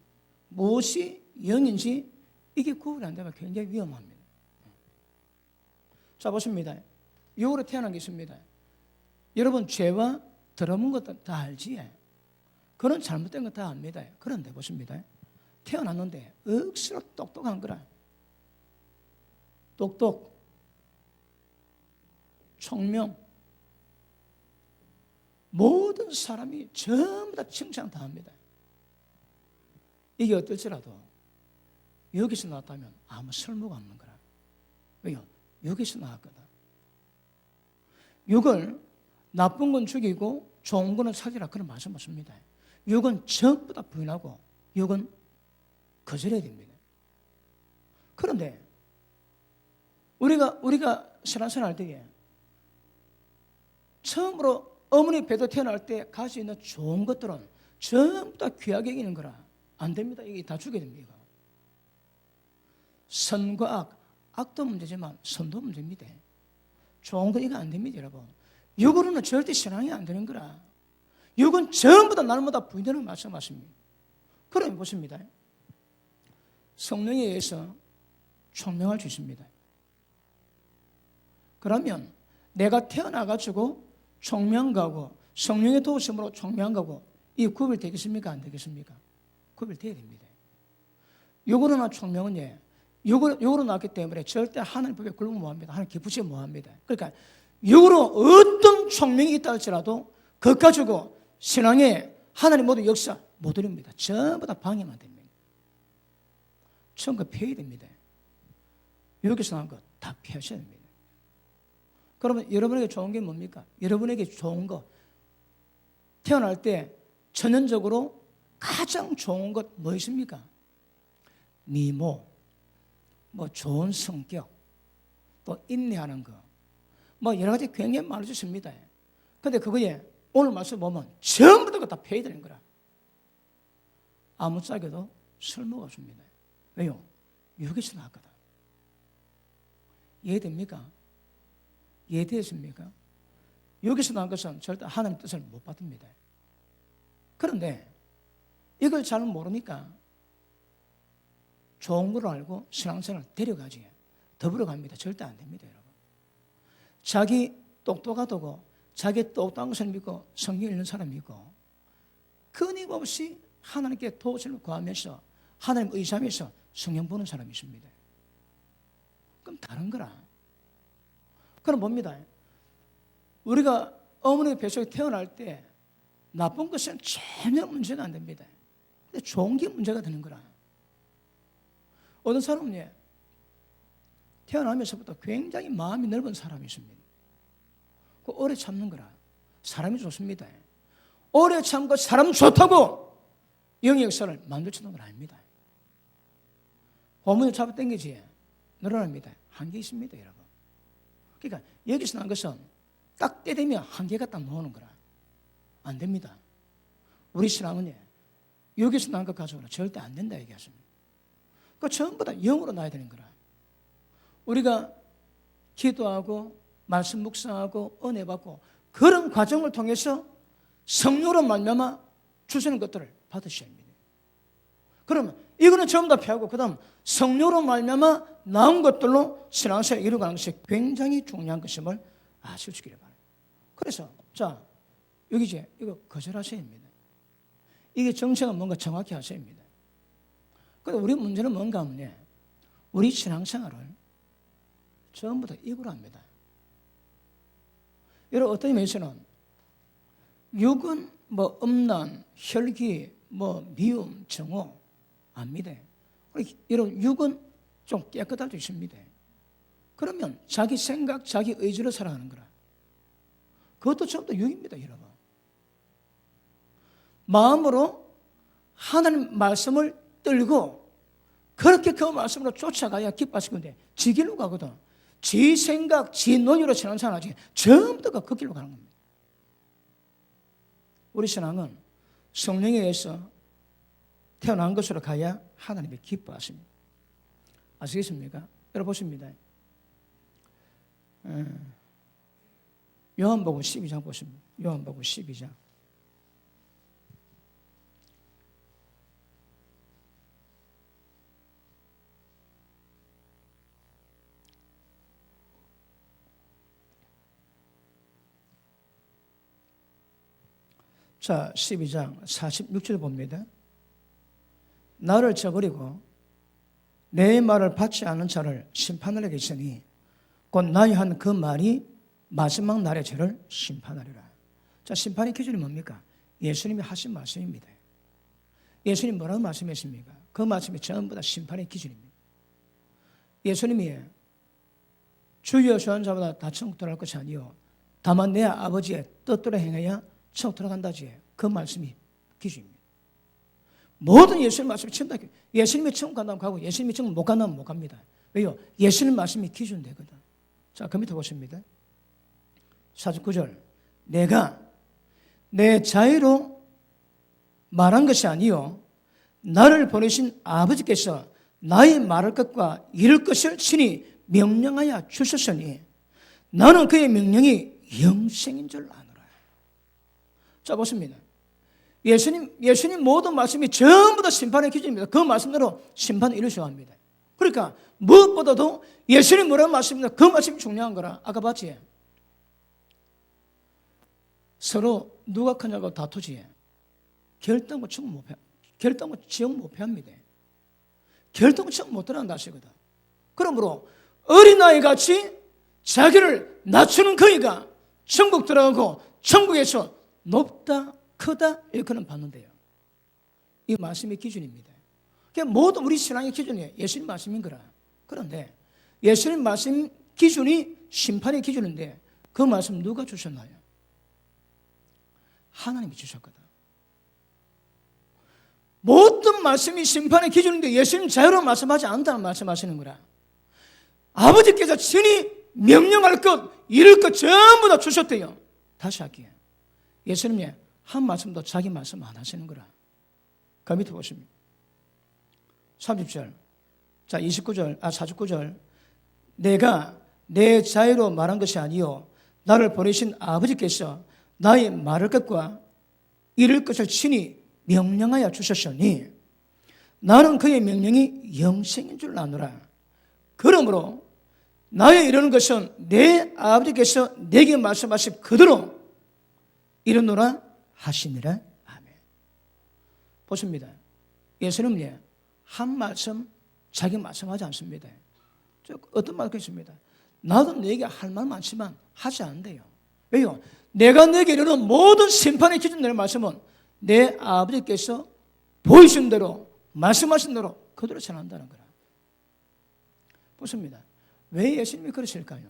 무엇이 영인지 이게 구분이 안 되면 굉장히 위험합니다. 자, 보십니다. 육으로 태어난 게 있습니다. 여러분 죄와 더러운 것도 다 알지? 그런 잘못된 거 다 압니다. 그런데 보십니다. 태어났는데 억수로 똑똑한 거라. 똑똑, 총명, 모든 사람이 전부 다 칭찬 다 합니다. 이게 어떨지라도 여기서 나왔다면 아무 설모가 없는 거라. 왜요? 여기서 나왔거든. 육을 나쁜 건 죽이고 좋은 거는 살리라 그런 말씀 없습니다. 육은 전부 다 부인하고 육은 거절해야 됩니다. 그런데 우리가 신앙생활 할 때에 처음으로 어머니 배도 태어날 때 가지고 있는 좋은 것들은 전부 다 귀하게 여기는 거라. 안 됩니다. 이게 다 죽여야 됩니다. 선과 악, 악도 문제지만 선도 문제입니다. 좋은 거 이거 안 됩니다, 여러분. 육으로는 절대 신앙이 안 되는 거라. 육은 전부 다 날마다 부인되는 말씀하십니다. 그러면 보십니다. 성령에 의해서 총명할 수 있습니다. 그러면 내가 태어나가지고 총명가고 성령의 도우심으로 총명가고 이 구별되겠습니까? 안 되겠습니까? 구별돼야 됩니다. 육으로나 총명은 육으로 나왔기 때문에 절대 하나님 법에 굴복 못합니다. 하나님 기쁘지 못합니다. 그러니까 육으로 어떤 총명이 있다 할지라도 그것 가지고 신앙에 하나님 모든 역사 못 이룹니다. 전부 다 방해만 됩니다. 처음과 피해야 됩니다. 여기서 나온 것 다 피하셔야 됩니다. 그러면 여러분에게 좋은 게 뭡니까? 여러분에게 좋은 거 태어날 때 천연적으로 가장 좋은 것 뭐 있습니까? 미모, 뭐 좋은 성격, 또 인내하는 거, 뭐 여러 가지 굉장히 많으셨습니다. 그런데 그거에 오늘 말씀 보면 전부 다 폐해야 되는 거라. 아무짝에도 쓸모가 없습니다. 왜요? 여기서 나왔거든. 이해됩니까? 이해되었습니까? 여기서 나온 것은 절대 하나님 뜻을 못 받습니다. 그런데 이걸 잘 모르니까 좋은 걸 알고 신앙생활을 데려가지 더불어 갑니다. 절대 안 됩니다, 여러분. 자기 똑똑하다고 자기 똑똑한 것을 믿고 성경 읽는 사람이 있고 끊임없이 하나님께 도우심을 구하면서 하나님 의지하면서 성경 보는 사람이 있습니다. 그럼 다른 거라. 그럼 뭡니다. 우리가 어머니 뱃속에 태어날 때 나쁜 것은 전혀 문제가 안 됩니다. 근데 좋은 게 문제가 되는 거라. 어떤 사람은 태어나면서부터 굉장히 마음이 넓은 사람이 있습니다. 그 오래 참는 거라. 사람이 좋습니다. 오래 참고 사람 좋다고 영의 역사를 만들어주는 건 아닙니다. 고문을 잡아당기지 늘어납니다. 한계 있습니다, 여러분. 그러니까 여기서 난 것은 딱 때 되면 한계가 딱 나오는 거라. 안 됩니다. 우리 신앙은 여기서 난 것 가지고는 절대 안 된다 얘기하십니다. 그 전부 다 영으로 나야 되는 거라. 우리가 기도하고 말씀 묵상하고 은혜 받고 그런 과정을 통해서 성령으로 말미암아 주시는 것들을 받으셔야 합니다. 그러면 이거는 전부 다 피하고 그다음 성령으로 말미암아 나온 것들로 신앙생활을 이루어가는 것이 굉장히 중요한 것임을 아실 수 있기를 바랍니다. 그래서 자 여기 이제 이거 거절하셔야 합니다. 이게 정체가 뭔가 정확히 하셔야 합니다. 그런데 우리 문제는 뭔가 하면 우리 신앙생활을 전부 다 이구로 합니다. 여러분 어떤 면에서는 육은 뭐 음란, 혈기, 뭐 미움, 정오 압니다. 여러분 육은 좀 깨끗할 수 있습니다. 그러면 자기 생각, 자기 의지로 살아가는 거라. 그것도 전부 다 육입니다, 여러분. 마음으로 하나님 말씀을 들고 그렇게 그 말씀으로 쫓아가야 기뻐하실 건데 지 길로 가거든. 지 생각, 지 논의로 지나는 사람이 전부 다가 그 길로 가는 겁니다. 우리 신앙은 성령에 의해서 태어난 것으로 가야 하나님이 기뻐하십니다. 아시겠습니까? 여러분 보십니다. 요한복음 12장 보십니다. 요한복음 12장. 자, 12장 46절 봅니다. 나를 저버리고 내 말을 받지 않는 자를 심판하려 계시니 곧 나의 한 그 말이 마지막 날의 죄를 심판하리라. 자, 심판의 기준이 뭡니까? 예수님이 하신 말씀입니다. 예수님 뭐라고 말씀했습니까? 그 말씀이 전부 다 심판의 기준입니다. 예수님이 주여 주한 자보다 다 천국 들어갈 것이 아니요 다만 내 아버지의 뜻대로 행해야 천국 들어간다지. 그 말씀이 기준입니다. 모든 예수님 말씀이 전부 다 예수님이 천국 간다면 가고 예수님이 천국 못 간다면 못 갑니다. 왜요? 예수님 말씀이 기준 되거든. 자, 그 밑에 보십니다. 49절. 내가 내 자유로 말한 것이 아니요 나를 보내신 아버지께서 나의 말할 것과 이룰 것을 친히 명령하여 주셨으니 나는 그의 명령이 영생인 줄 아노라. 자, 보십니다. 예수님 모든 말씀이 전부 다 심판의 기준입니다. 그 말씀대로 심판을 이루셔야 합니다. 그러니까 무엇보다도 예수님 뭐라는 말씀입니다. 그 말씀이 중요한 거라. 아까 봤지? 서로 누가 크냐고 다투지. 결단고 지옥 못 패합니다. 결단고 지옥 못 들어간다 하시거든. 그러므로 어린아이 같이 자기를 낮추는 그이가 천국 들어가고 천국에서 높다 크다 이렇게는 받는데요. 이 말씀의 기준입니다. 그러니까 모든 우리 신앙의 기준이 예수님 말씀인 거라. 그런데 예수님 말씀 기준이 심판의 기준인데 그 말씀 누가 주셨나요? 하나님이 주셨거든. 모든 말씀이 심판의 기준인데 예수님 자유로 말씀하지 않는다는 말씀하시는 거라. 아버지께서 친히 명령할 것, 이룰 것 전부 다 주셨대요. 다시 할게요. 예수님이 한 말씀도 자기 말씀 안 하시는 거라. 그 밑에 보십니다. 30절. 자, 49절. 내가 내 자유로 말한 것이 아니요 나를 보내신 아버지께서 나의 말할 것과 이룰 것을 친히 명령하여 주셨으니 나는 그의 명령이 영생인 줄 아노라. 그러므로 나의 이루는 것은 내 아버지께서 내게 말씀하신 그대로 이루노라 하시니라. 아멘. 보십니다. 예수님은 한 말씀 자기 말씀하지 않습니다. 어떤 말도 있습니다. 나도 내게 할 말 많지만 하지 않는데요. 왜요? 내가 내게 이르는 모든 심판의 기준 내는 말씀은 내 아버지께서 보이신 대로 말씀하신 대로 그대로 전한다는 거라. 보십니다. 왜 예수님이 그러실까요?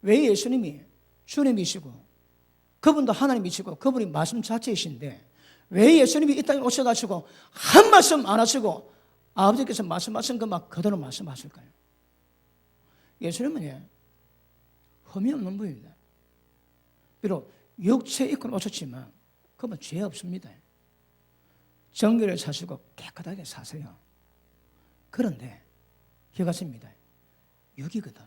왜 예수님이 주님이시고 그분도 하나님이시고 그분이 말씀 자체이신데 왜 예수님이 이 땅에 오셔가지고 한 말씀 안 하시고 아버지께서 말씀하신 것만 그대로 말씀하실까요? 예수님은 흠이 없는 분입니다. 비록 육체 입고 오셨지만 그건 죄 없습니다. 정결을 사시고 깨끗하게 사세요. 그런데 기억하십니다. 육이거든.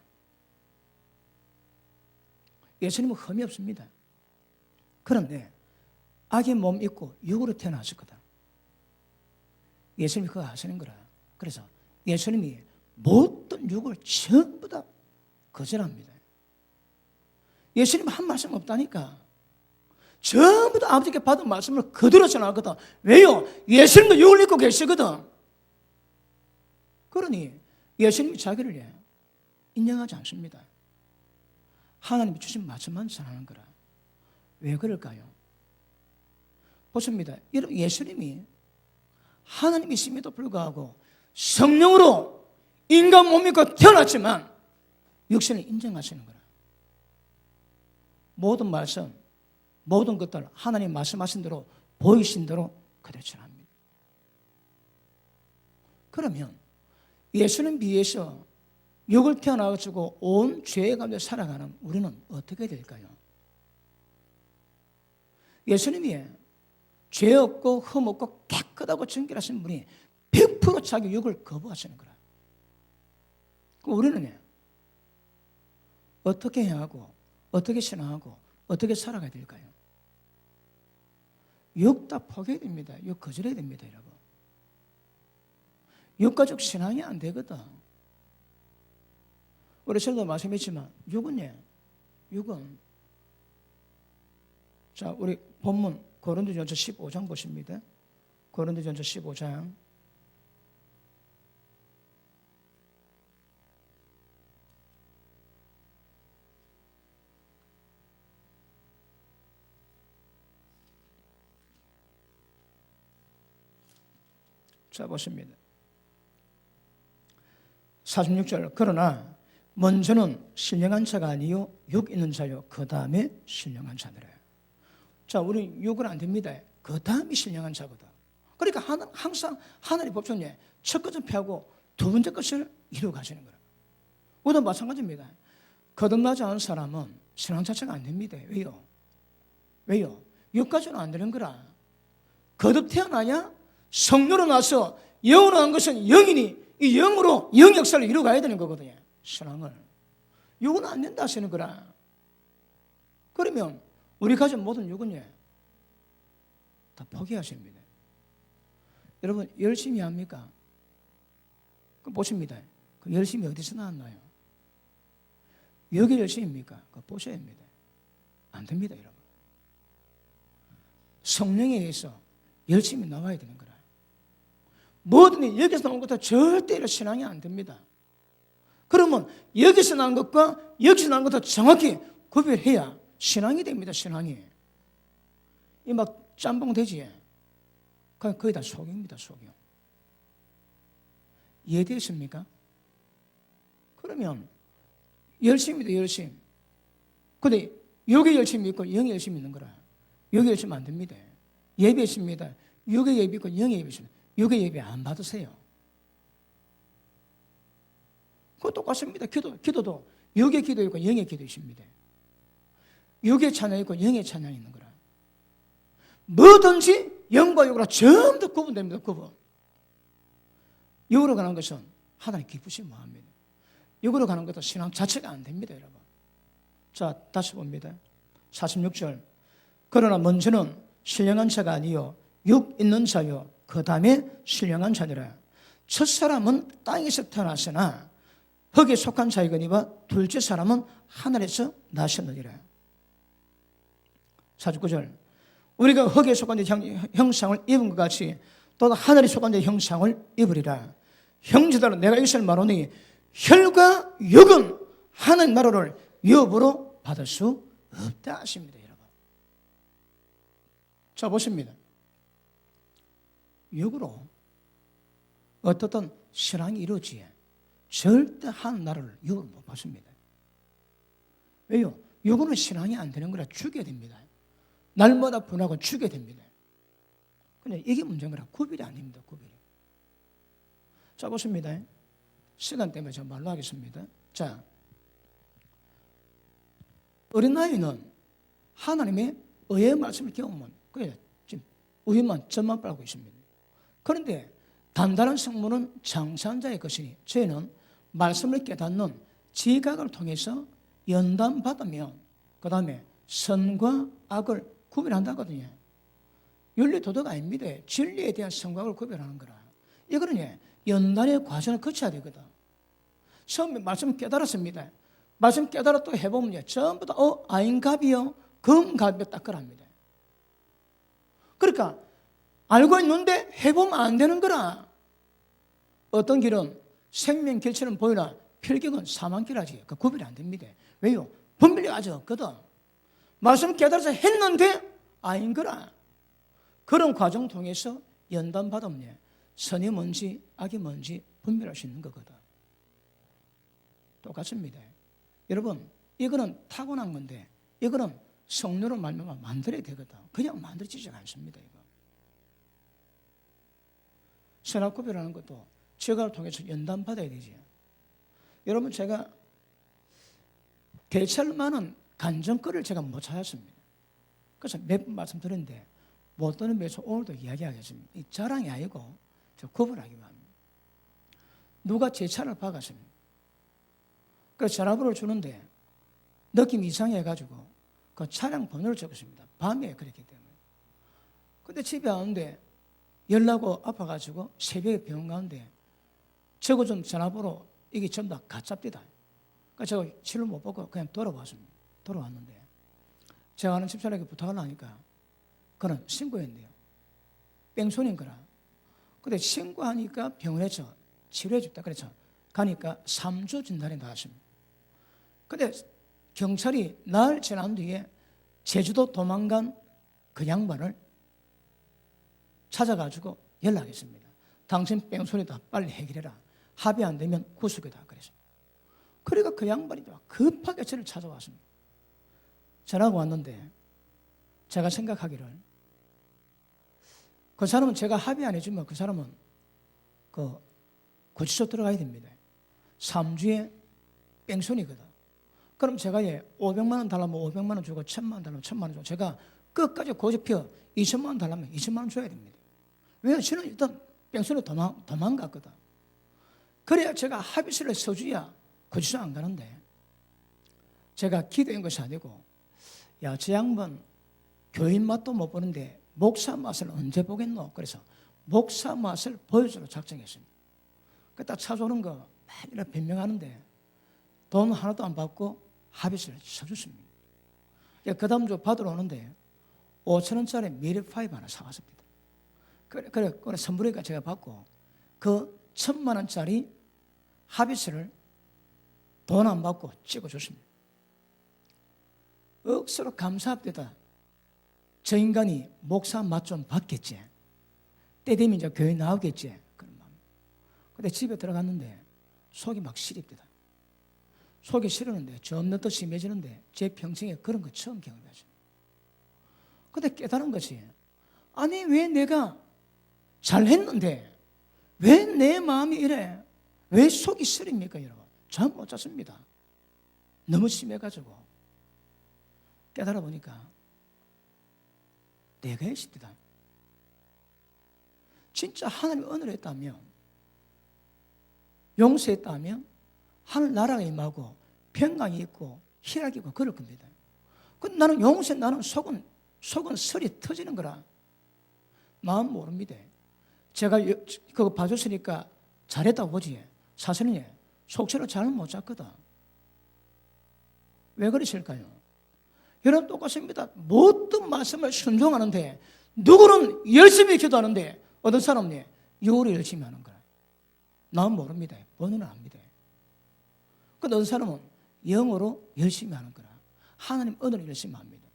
예수님은 흠이 없습니다. 그런데 악의 몸 입고 육으로 태어나셨거든. 예수님이 그거 아시는 거라. 그래서 예수님이 모든 육을 전부 다 거절합니다. 예수님 한 말씀 없다니까. 전부 다 아버지께 받은 말씀을 그대로 전하거든. 왜요? 예수님도 육을 입고 계시거든. 그러니 예수님이 자기를 인정하지 않습니다. 하나님이 주신 말씀만 전하는 거라. 왜 그럴까요? 보십니다. 예수님이 하나님이심에도 불구하고 성령으로 인간 몸 입고 태어났지만 육신을 인정하시는 거라. 모든 말씀, 모든 것들 하나님 말씀하신 대로 보이신 대로 그대로 전합니다. 그러면 예수님 비해서 육을 태어나가지고 온 죄의 가운데 살아가는 우리는 어떻게 될까요? 예수님이 죄 없고 흠 없고 깨끗하고 정결하신 분이 100% 자기 육을 거부하시는 거라. 그럼 우리는 어떻게 해야 하고 어떻게 신앙하고 어떻게 살아가야 될까요? 육 다 포기해야 됩니다. 육 거절해야 됩니다, 여러분. 육가족 신앙이 안 되거든. 우리 설도 말씀했지만 육은 자, 우리 본문 고린도전서 15장 보십니다. 고린도전서 15장 자, 보십니다. 46절. 그러나 먼저는 신령한 자가 아니요 육 있는 자요 그 다음에 신령한 자들이에요. 자, 우리 육은 안 됩니다. 그 다음이 신령한 자거든. 그러니까 항상 하나님 법정에 첫 것을 피하고 두 번째 것을 이루어 가시는 거예요. 우리도 마찬가지입니다. 거듭나지 않은 사람은 신앙 자체가 안 됩니다. 왜요? 육까지는 안 되는 거라. 거듭 태어나야 성령으로 나서 영으로 한 것은 영이니 이 영으로 영 역사를 이루어가야 되는 거거든요. 신앙을. 육은 안 된다 하시는 거라. 그러면 우리 가진 모든 육은 다 포기하십니다. 여러분 열심히 합니까? 그럼 보십니다. 그 열심히 어디서 나왔나요? 여기 열심입니까? 그거 보셔야 합니다. 안 됩니다, 여러분. 성령에 의해서 열심히 나와야 되는 거라. 뭐든 여기서 나온 것도 절대로 신앙이 안 됩니다. 그러면 여기서 나온 것과 여기서 나온 것도 정확히 구별해야 신앙이 됩니다. 신앙이. 이 막 짬뽕 되지. 그냥 거의 다 속입니다. 속이요. 이해되십니까? 그러면 열심입니다. 열심. 근데 여기 열심히 있고 영이 열심히 있는 거라. 여기 열심히 안 됩니다. 예배 있습니다. 여기 예배 있고 영의 예배 있습니다. 여기 예배 안 받으세요. 그거 똑같습니다. 기도도 여기에 기도 있고 영의 기도 있습니다. 여기에 찬양 있고 영의 찬양이 있는 거라. 뭐든지 영과 육으로 전부 다 구분됩니다. 구분. 육으로 가는 것은 하나님 기쁘신 마음입니다. 육으로 가는 것도 신앙 자체가 안 됩니다, 여러분. 자, 다시 봅니다. 46절. 그러나 먼저는 신령한 자가 아니요 육 있는 자요 그 다음에 신령한 자니라. 첫 사람은 땅에서 태어났으나 흙에 속한 자이거니와 둘째 사람은 하늘에서 나셨느니라. 49절. 우리가 흙에 속한 자 형상을 입은 것 같이 또 하늘에 속한 자 형상을 입으리라. 형제들아 내가 이것을 말하니 혈과 육은 하나님 나라를 유업으로 받을 수 없다 하십니다, 여러분. 자, 보십니다. 육으로 어떻든 신앙이 이루어지에 절대 하나님 나라를 육으로 못 받습니다. 왜요? 육으로는 신앙이 안 되는 거라 죽여야 됩니다. 날마다 분하고 죽여야 됩니다. 근데 이게 문제인 거라. 구별이 아닙니다. 구별이. 자, 보십니다. 시간 때문에 제가 말로 하겠습니다. 자, 어린아이는 하나님의 의의 말씀을 깨우면 그게 지금 우유만 점만 빨고 있습니다. 그런데 단단한 성문은 장사자의 것이니 저희는 말씀을 깨닫는 지각을 통해서 연단받으면 그 다음에 선과 악을 구별한다거든요. 윤리도덕 아닙니다. 진리에 대한 선과 악을 구별하는 거라. 이거는 연단의 과정을 거쳐야 되거든. 처음에 말씀 깨달았습니다. 말씀 깨달아 또 해보면 전부 다 아인갑이요 금갑이요 딱 그럽니다. 그러니까 알고 있는데 해보면 안 되는 거라. 어떤 길은 생명길처럼 보이나 필경은 사망길하지. 그 구별이 안 됩니다. 왜요? 분별이 아주 없거든. 말씀 깨달아서 했는데 아닌 거라. 그런 과정 통해서 연단받으면 선이 뭔지 악이 뭔지 분별할 수 있는 거거든. 똑같습니다. 여러분, 이거는 타고난 건데 이거는 성령으로 말미암아 만들어야 되거든. 그냥 만들어지지 않습니다. 이거. 선악 구별하는 것도 제가를 통해서 연단받아야 되지. 여러분, 제가 대체할 만한 간증거리를 제가 못 찾았습니다. 그래서 몇 번 말씀드렸는데 못 듣는 면에서 오늘도 이야기하겠습니다. 이 자랑이 아니고 저 구분하기만 합니다. 누가 제 차를 박았습니다. 그래서 전화번호를 주는데 느낌이 이상해가지고 그 차량 번호를 적었습니다. 밤에 그랬기 때문에. 근데 집에 왔는데 열나고 아파가지고 새벽에 병원 가는데 적어준 전화번호 이게 전부 다 가짜입니다. 그러니까 제가 치료 못 받고 그냥 돌아왔습니다. 돌아왔는데 제가 아는 집사람에게 부탁을 하니까 그는 신고했네요. 뺑소니인 거라. 근데 신고하니까 병원에서 치료해 줬다. 그래서 가니까 3주 진단이 나왔습니다. 근데 경찰이 날 지난 뒤에 제주도 도망간 그 양반을 찾아가지고 연락했습니다. 당신 뺑소니다 빨리 해결해라. 합의 안 되면 구속이다. 그래서 그러니까 그 양반이 급하게 저를 찾아왔습니다. 전화가 왔는데 제가 생각하기를 그 사람은 제가 합의 안 해주면 그 사람은 그 구치소 들어가야 됩니다. 3주에 뺑소니거든. 그럼 제가 500만 원 달라면 500만 원 주고 1000만 원 달라면 1000만 원 주고 제가 끝까지 고집혀 2000만 원 달라면 20만 원 줘야 됩니다. 왜냐하면 저는 일단 뺑소니 도망갔거든. 그래야 제가 합의서를 써줘야 구치소 안 가는데 제가 기도한 것이 아니고 야, 저 양반 교인 맛도 못 보는데 목사 맛을 언제 보겠노? 그래서 목사 맛을 보여주러 작정했습니다. 그 딱 찾아오는 거 이렇게 변명하는데 돈 하나도 안 받고 합의서를 써줬습니다. 그 다음 주 받으러 오는데 5,000원짜리 미래파이브 하나 사왔습니다. 그래 선물이니까 제가 받고 그 1,000만 원짜리 합의서를 돈 안 받고 찍어줬습니다. 억수로 감사합니다. 저 인간이 목사 맛 좀 받겠지. 때 되면 이제 교회 나오겠지. 그런 마음. 근데 집에 들어갔는데 속이 막 시립니다. 속이 시리는데 점점 더 심해지는데 제 평생에 그런 거 처음 경험했어요. 근데 깨달은 것이 아니 왜 내가 잘했는데 왜 내 마음이 이래? 왜 속이 시립니까 여러분? 잠 못 잤습니다. 너무 심해가지고 깨달아 보니까 내가 했습니다. 진짜 하나님이 은혜를 했다면 용서했다면 하늘나라가 임하고 평강이 있고 희락이 있고 그럴 겁니다. 근데 나는 용서 나는 속은 설이 터지는 거라 마음 모릅니다. 제가 그거 봐줬으니까 잘했다고 보지 사실은 속세로 잘 못 잤거든. 왜 그러실까요? 여러분 똑같습니다. 모든 말씀을 순종하는데 누구는 열심히 기도하는데 어떤 사람은 요리 열심히 하는 거야. 나는 모릅니다. 본인은 압니다. 근데 어떤 사람은 영어로 열심히 하는 거라. 하나님 은혜로 열심히 합니다.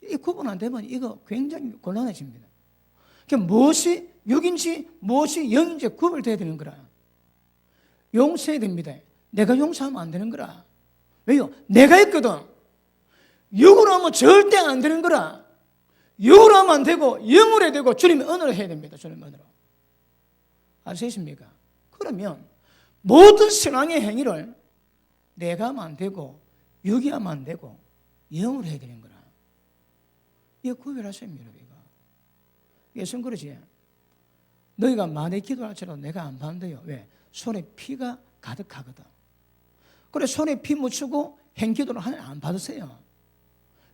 이 구분 안 되면 이거 굉장히 곤란해집니다. 그러니까 무엇이 육인지 무엇이 영인지 구별돼야 되는 거라. 용서해야 됩니다. 내가 용서하면 안 되는 거라. 왜요? 내가 했거든. 육으로 하면 절대 안 되는 거라. 육으로 하면 안 되고 영으로 해야 되고 주님의 은혜로 해야 됩니다. 주님의 은혜로. 아시겠습니까? 그러면 모든 신앙의 행위를 내가 하면 안 되고 육이 하면 안 되고 영으로 해야 되는 거라. 이거 구별하셔야 됩니다. 예수는 그러지. 너희가 많이 기도할지라도 내가 안 받는데요. 왜? 손에 피가 가득하거든. 그래 손에 피 묻히고 행기도를 하나님 안 받으세요.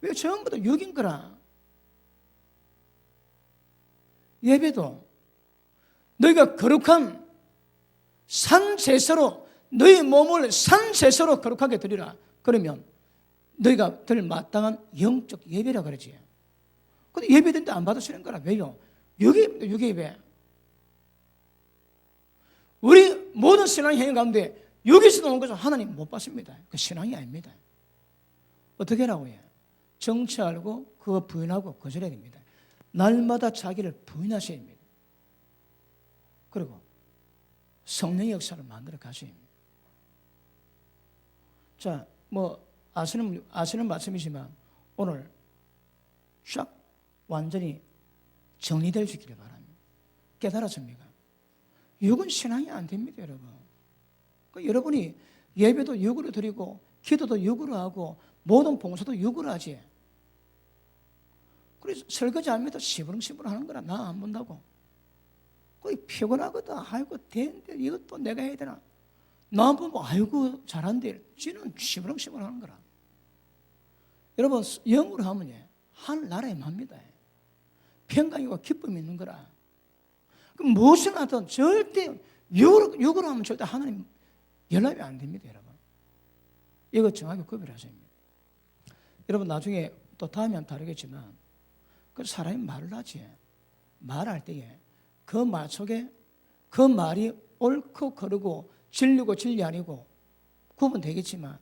왜? 전부 다 육인 거라. 예배도 너희가 거룩한 산제사로 너희 몸을 산제사로 거룩하게 드리라. 그러면 너희가 들 마땅한 영적 예배라 그러지. 근데 예배드는데 안 받으시는 거라. 왜요? 유괴입니다. 유괴예배. 우리 모든 신앙 행위 가운데 여기서 나온 것은 하나님 못 받습니다. 그 신앙이 아닙니다. 어떻게 하라고 해요? 정치 알고 그거 부인하고 거절해야 됩니다. 날마다 자기를 부인하셔야 됩니다. 그리고 성령의 역사를 만들어 가셔야 됩니다. 자, 뭐 아시는 말씀이지만 오늘 쫙 완전히 정리될 수 있기를 바랍니다. 깨달았습니까? 육은 신앙이 안 됩니다, 여러분. 여러분이 예배도 육으로 드리고 기도도 육으로 하고 모든 봉사도 육으로 하지. 그래서 설거지 하면서 시부렁시부렁 하는 거라. 나 안 본다고. 거의 피곤하거든. 아이고 되는데 이것도 내가 해야 되나. 나 보면 아이고 잘한대. 쥐는 시부렁시부렁 하는 거라. 여러분 영으로 하면 하늘나라에 맙니다. 평강이고 기쁨이 있는 거라. 그럼 무엇을 하든 절대 육으로 하면 절대 하나님 연락이 안 됩니다, 여러분. 이거 정확히 구별하셔야 합니다. 여러분 나중에 또 다음에는 다르겠지만 그 사람이 말을 하지. 말할 때에 그 말 속에 그 말이 옳고 그르고 진리고 진리 아니고 구분되겠지만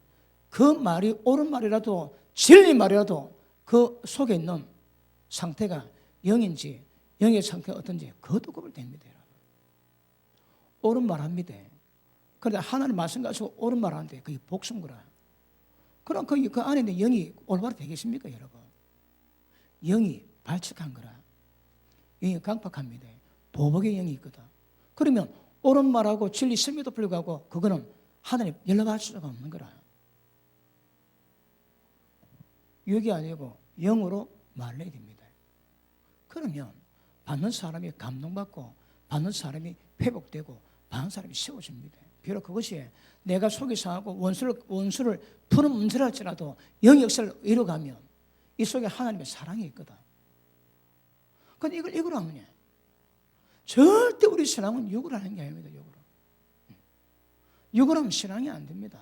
그 말이 옳은 말이라도 진리 말이라도 그 속에 있는 상태가 영인지 영의 상태가 어떤지 그것도 구별됩니다, 여러분. 옳은 말 합니다. 그런데 하나님 말씀 가지고 옳은 말 하는데 그게 복순거라. 그럼 그 안에 있는 영이 올바로 되겠습니까, 여러분? 영이 발칙한 거라. 영이 강팍합니다. 보복의 영이 있거든. 그러면 옳은 말하고 진리 심에도 불구하고 그거는 하나님 연락할 수가 없는 거라. 육이 아니고 영으로 말해야 됩니다. 그러면 받는 사람이 감동받고 받는 사람이 회복되고 받는 사람이 세워집니다. 비록 그것이 내가 속이 상하고 원수를 푸는 문제라 할지라도 영의 역사를 이뤄가면 이 속에 하나님의 사랑이 있거든. 그런데 이걸 육으로 하느냐? 절대 우리 신앙은 육으로 하는 게 아닙니다. 육으로. 육으로 하면 신앙이 안 됩니다.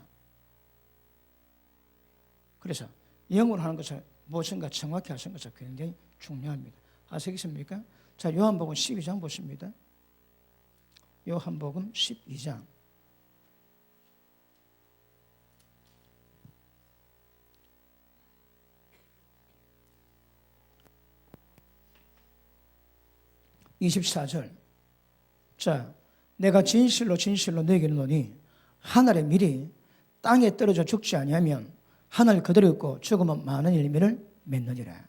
그래서 영으로 하는 것을 무엇인가 정확히 하시는 것이 굉장히 중요합니다. 아시겠습니까? 자, 요한복음 12장 보십니다. 요한복음 12장. (24절) 자, 내가 진실로 진실로 너에게 이르노니 하늘의 밀이 땅에 떨어져 죽지 아니하면 하늘 그대로 있고 죽으면 많은 열매를 맺느니라.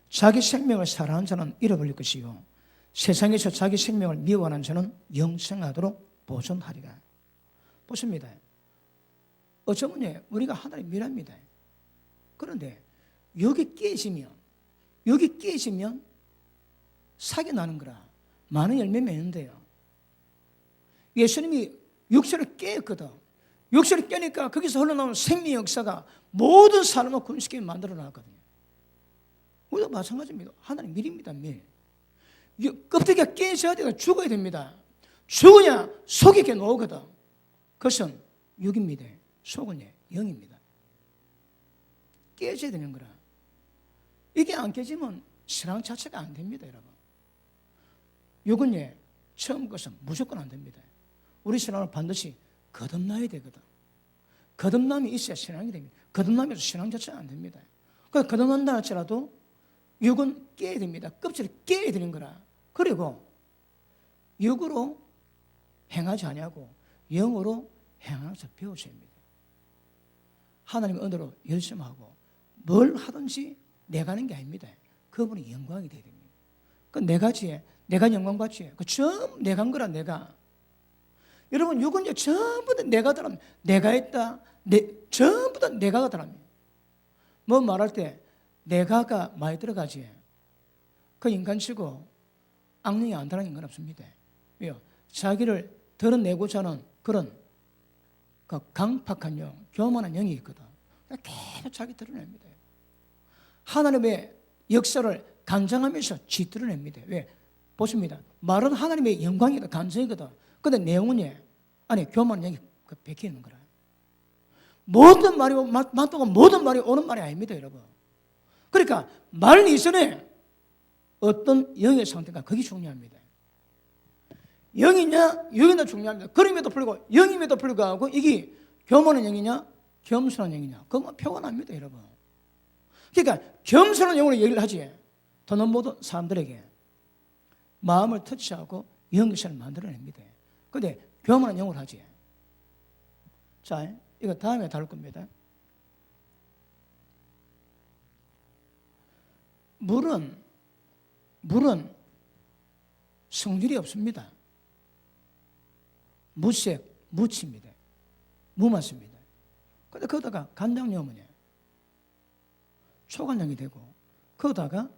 자기 생명을 사랑하는 자는 잃어버릴 것이요 세상에서 자기 생명을 미워하는 자는 영생하도록 보존하리라. 보십니다. 어쩌면 우리가 하늘의 밀합니다. 그런데 여기 깨지면 사기 나는 거라. 많은 열매 맺는데요. 예수님이 육체를 깨었거든. 육체를 깨니까 거기서 흘러나오는 생명의 역사가 모든 사람을 군식하게 만들어 놨거든요. 우리도 마찬가지입니다. 하나님 밀입니다. 밀. 껍데기가 깨져야 되고 죽어야 됩니다. 죽으냐 속이 이렇게 놓거든. 그것은 육입니다. 속은 영입니다. 깨져야 되는 거라. 이게 안 깨지면 신앙 자체가 안 됩니다, 여러분. 육은 처음 것은 무조건 안 됩니다. 우리 신앙을 반드시 거듭나야 되거든. 거듭남이 있어야 신앙이 됩니다. 거듭남이 없어서 신앙 자체가 안 됩니다. 그러니까 거듭난다 할지라도 육은 깨야 됩니다. 껍질을 깨야 되는 거라. 그리고 육으로 행하지 아니하고 영으로 행하면서 배우셔야 합니다. 하나님의 은혜로 열심하고 뭘 하든지 내가 하는 게 아닙니다. 그분이 영광이 되어야 됩니다. 그 네 가지에 내가 영광 받지. 그 전부 내가 한 거라 내가. 여러분 육은 전부 다 내가 들어면 내가 했다. 전부 다 내가 들어면. 뭐 말할 때 내가가 많이 들어가지. 그 인간치고 악령이 안 들어가는 건 없습니다. 왜요? 자기를 드러내고자 하는 그런 그 강팍한 영, 교만한 영이 있거든. 계속 자기 드러냅니다. 하나님의 역사를 간장하면서 지 드러냅니다. 왜? 보십니다. 말은 하나님의 영광이다, 간증이거든. 근데 내용은 교만한 영이 베끼는 거라. 모든 말이 맞다고 모든 말이 옳은 말이 아닙니다, 여러분. 그러니까 말 이전에 어떤 영의 상태가 그게 중요합니다. 영이냐 육이냐 중요합니다. 그럼에도 불구하고 영임에도 불구하고 이게 교만한 영이냐 겸손한 영이냐 그건 표현합니다, 여러분. 그러니까 겸손한 영으로 얘기를 하지. 더는 모든 사람들에게 마음을 터치하고 영성을 만들어냅니다. 그런데 교만한 영으로 하지. 자, 이거 다음에 다룰 겁니다. 물은 성질이 없습니다. 무색, 무치입니다. 무맞습니다. 그런데 거기다가 간장 넣으면 초간장이 되고, 거기다가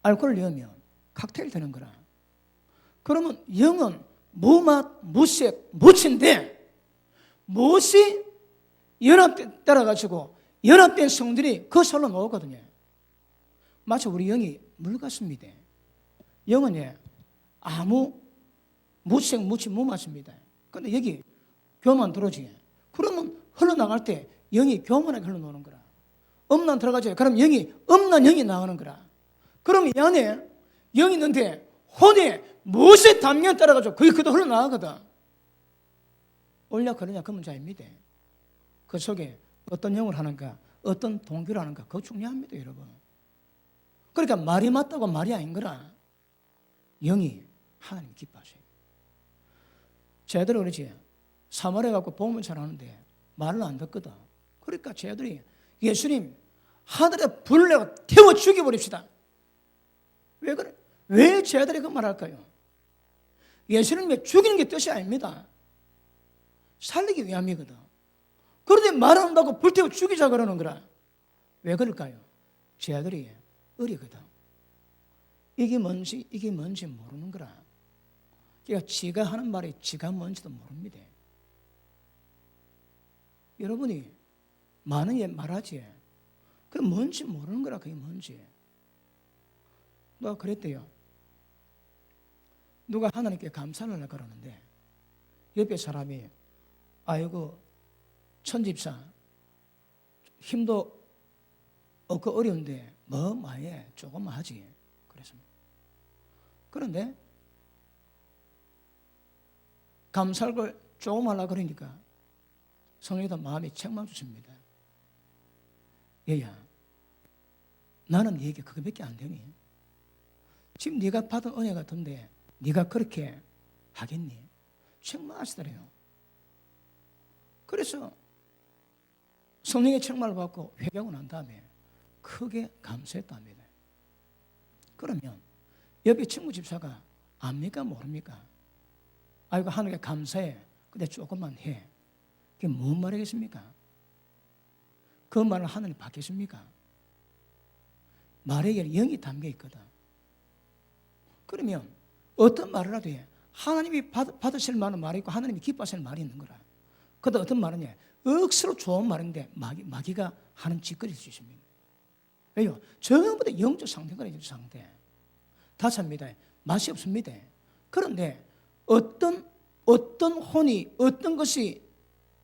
알코올을 넣으면 칵테일 되는 거라. 그러면 영은 무맛, 무색, 무치인데 무엇이 따라가지고 연합된 성들이 그 설로 나오거든요. 마치 우리 영이 물 같습니다. 영은 아무 무색, 무치, 무맞습니다. 그런데 여기 교만 들어오지. 그러면 흘러나갈 때 영이 교만하게 흘러나오는 거라. 음란 들어가죠. 그럼 영이 음란 영이 나가는 거라. 그럼 이 안에 영이 있는데 혼에 무엇에 담겨 따라가지고 그게 그도 흘러나가거든. 올려 그러냐 그 문제입니다. 그 속에 어떤 영을 하는가, 어떤 동기를 하는가, 그거 중요합니다, 여러분. 그러니까 말이 맞다고 말이 아닌 거라. 영이 하나님 기뻐하세요. 쟤들 그러지. 사마리아가고 복음을 잘하는데 말을 안 듣거든. 그러니까 쟤들이 예수님 하늘에 불을 내고 태워 죽여버립시다. 왜 그래? 왜 쟤들이 그 말할까요? 예수님을 죽이는 게 뜻이 아닙니다. 살리기 위함이거든. 그런데 말한다고 불태워 죽이자 그러는 거라. 왜 그럴까요? 쟤들이 어리거든. 이게 뭔지 모르는 거라. 그러니까 지가 하는 말이 지가 뭔지도 모릅니다. 여러분이 많은 예 말하지. 그럼 뭔지 모르는 거라. 그게 뭔지. 누가 그랬대요. 누가 하나님께 감사를 하려고 그러는데 옆에 사람이 아이고 천집사 힘도 없고 어려운데 뭐 마에 조금만 하지. 그랬습니다. 그런데 감사를 걸 조금 하려고 그러니까 성령이 마음이 책망 주십니다. 얘야, 나는 네게 그거밖에 안 되니? 지금 네가 받은 은혜 같은데 네가 그렇게 하겠니? 책망하시더래요. 그래서 성령의 책망을 받고 회개하고 난 다음에 크게 감사했답니다. 그러면 옆에 친구 집사가 압니까 모릅니까? 아이고 하나님께 감사해. 근데 조금만 해. 그게 뭔 말이겠습니까? 그 말을 하나님 받겠습니까? 말에 영이 담겨 있거든. 그러면 어떤 말을 하도 해. 하나님이 받으실 말은 말이 있고 하나님이 기뻐하실 말이 있는 거라. 그런데 어떤 말이냐? 억수로 좋은 말인데 마귀가 하는 짓거리일 수 있습니다. 왜요? 전부 다 영적 상태가 영적 상태. 다 찹니다. 맛이 없습니다. 그런데 어떤 혼이 어떤 것이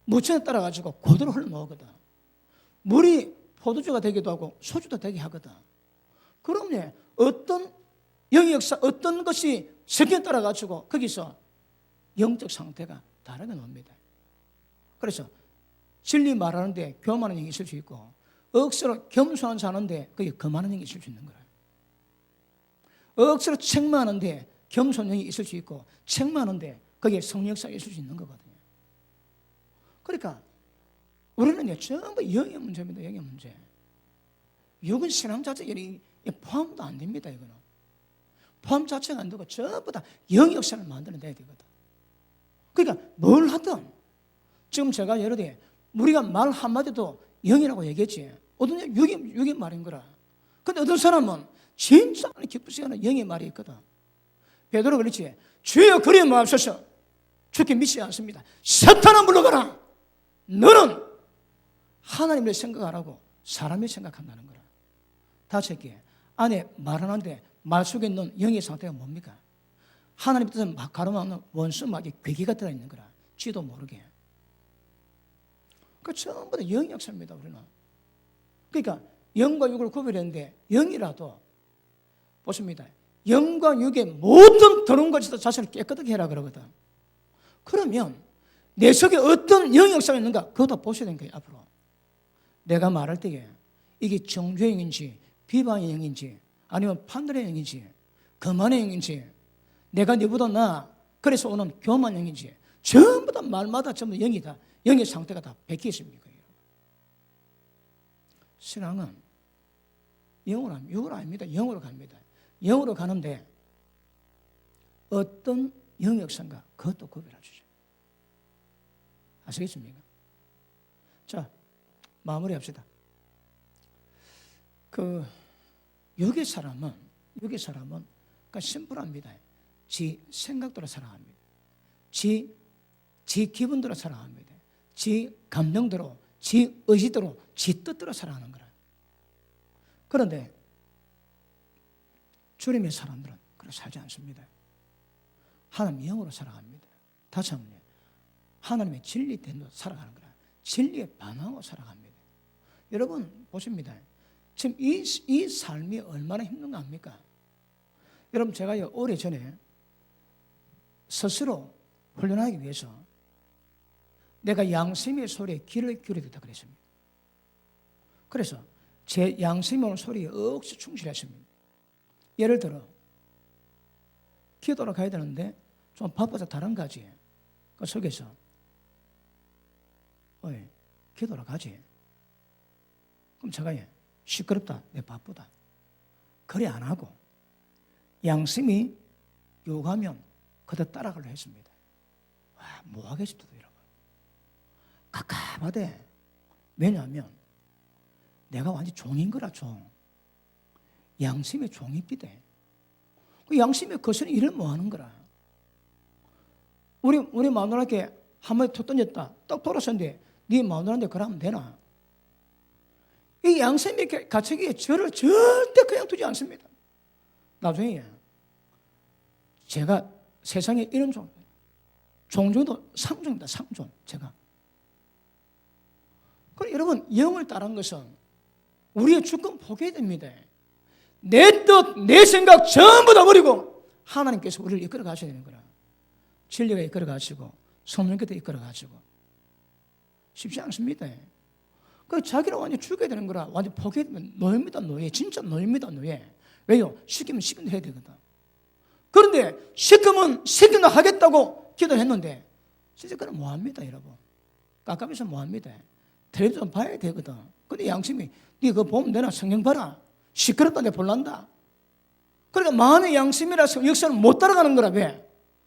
무천에 따라 가지고 그대로 흘러나오거든. 물이 포도주가 되기도 하고 소주도 되게 하거든. 그러면 어떤 영의 역사, 어떤 것이 섞여 따라 가지고 거기서 영적 상태가 다르게 나옵니다. 그래서 진리 말하는데 교만한 영이 있을 수 있고 억수로 겸손한 사는데 거기 거만한 영이 있을 수 있는 거예요. 억수로 책망하는데 겸손형이 있을 수 있고 책망하는데 거기에 성령사가 있을 수 있는 거거든요. 그러니까 우리는 전부 영의 문제입니다. 영의 문제. 육은 신앙 자체에 포함도 안 됩니다. 이거는 포함 자체가 안 되고 전부 다 영의 역사를 만들어내야 되거든. 그러니까 뭘 하든 지금 제가 예를 들어 우리가 말 한마디도 영이라고 얘기했지. 어떤 육의 말인 거라. 근데 어떤 사람은 진짜 기쁘지 않은 영의 말이 있거든. 베드로 그랬지. 주여 그리 마옵소서. 주께 믿지 않습니다. 사탄아 물러가라. 너는 하나님을 생각 안 하고 사람을 생각한다는 거라. 다시 할게. 안에 말하는데 말 속에 있는 영의 상태가 뭡니까? 하나님 뜻을 막 가로막는 원수 막이 괴기가 들어있는 거라. 지도 모르게. 그 전부 다 영의 역사입니다. 우리는. 그러니까 영과 육을 구별했는데 영이라도 보십니다. 영과 육의 모든 더러운 것에서 자신을 깨끗하게 해라 그러거든. 그러면 내 속에 어떤 영의 역사가 있는가 그것도 보셔야 되는 거예요. 앞으로 내가 말할 때에 이게 정죄의 영인지 비방의 영인지 아니면 판단의 영인지 거만의 영인지 내가 너보다 나 그래서 오는 교만 영인지 전부 다 말마다 전부 영이다. 영의 상태가 다 베껴 있습니다. 신앙은 영으로 합니다. 육으로 아닙니다. 영으로 갑니다. 영으로 가는데 어떤 영의 역사인가 그것도 구별해 주죠. 아시겠습니까? 자, 마무리합시다. 그 육의 사람은 그러니까 심플합니다. 지 생각대로 살아갑니다. 지 기분대로 살아갑니다. 지 감정대로, 지 의지대로, 지 뜻대로 살아가는 거라. 그런데 주님의 사람들은 그렇게 살지 않습니다. 하나님의 영으로 살아갑니다. 다시 한번 하나님의 진리대로 살아가는 거라. 진리에 반응하고 살아갑니다. 여러분 보십니다. 지금 이 삶이 얼마나 힘든 거 압니까? 여러분 제가 오래전에 스스로 훈련하기 위해서 내가 양심의 소리에 귀를 기울이다 그랬습니다. 그래서 제 양심의 오는 소리에 억수 충실했습니다. 예를 들어 기도로 가야 되는데 좀 바빠서 다른 가지 그 속에서 기도로 가지. 그럼 제가 시끄럽다, 내 바쁘다. 그래 안 하고 양심이 요구하면 그대로 따라가려 했습니다. 와, 뭐 하겠습니까, 여러분? 갑갑하대. 왜냐하면 내가 완전 종인 거라, 종. 양심의 종이 비대. 그 양심의 거스는 일을 뭐 하는 거라. 우리 마누라께 한마디 툭 던졌다. 딱 돌아섰는데 네 마누라한테 그러면 되나? 이 양심의 가책이 저를 절대 그냥 두지 않습니다. 나중에 제가 세상에 이런 종종도 상종입니다. 상종. 제가. 그럼 여러분 영을 따르는 것은 우리의 주권 포기해야 됩니다. 내 뜻, 내 생각 전부 다 버리고 하나님께서 우리를 이끌어 가셔야 되는 거라. 진리가 이끌어 가시고 성령께서 이끌어 가시고 쉽지 않습니다. 그 자기를 완전 죽여야 되는 거라. 완전 포기하면 노예입니다. 노예. 진짜 노예입니다. 노예. 왜요? 시키면 시킨 대로 해야 되거든. 그런데 시키면 시키는 하겠다고 기도했는데 진짜 그건 뭐합니다, 여러분. 깜깜해서 뭐합니다. 텔레비전 봐야 되거든. 근데 양심이 네 그거 보면 되나? 성경 봐라. 시끄럽다, 내 볼란다. 그러니까 마음의 양심이라서 역사를 못 따라가는 거라. 왜?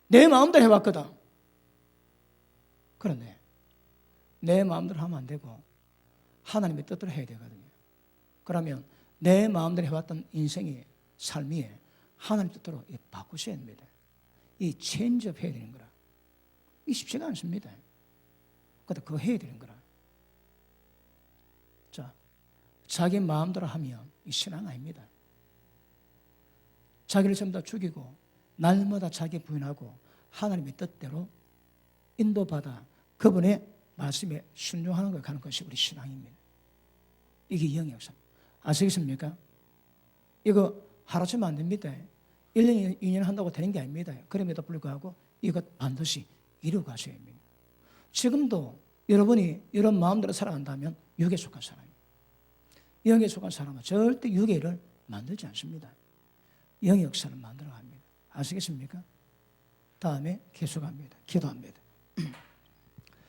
내 마음대로 해왔거든. 그런데 내 마음대로 하면 안 되고 하나님의 뜻대로 해야 되거든요. 그러면 내 마음대로 해왔던 인생의 삶이 하나님 뜻대로 바꾸셔야 됩니다. 이 체인지업 해야 되는 거라. 이 쉽지가 않습니다. 그런데 그거 해야 되는 거라. 자, 자기 마음대로 하면 이 신앙 아닙니다. 자기를 전부 다 죽이고 날마다 자기 부인하고 하나님의 뜻대로 인도받아 그분의 말씀에 순종하는 걸 가는 것이 우리 신앙입니다. 이게 영의 역사입니다. 아시겠습니까? 이거 하루치면 안 됩니다. 1년, 2년 한다고 되는 게 아닙니다. 그럼에도 불구하고 이것 반드시 이루어 가셔야 합니다. 지금도 여러분이 이런 마음대로 살아간다면 육에 속한 사람입니다. 영에 속한 사람은 절대 육의 일을 만들지 않습니다. 영의 역사를 만들어 갑니다. 아시겠습니까? 다음에 계속합니다. 기도합니다.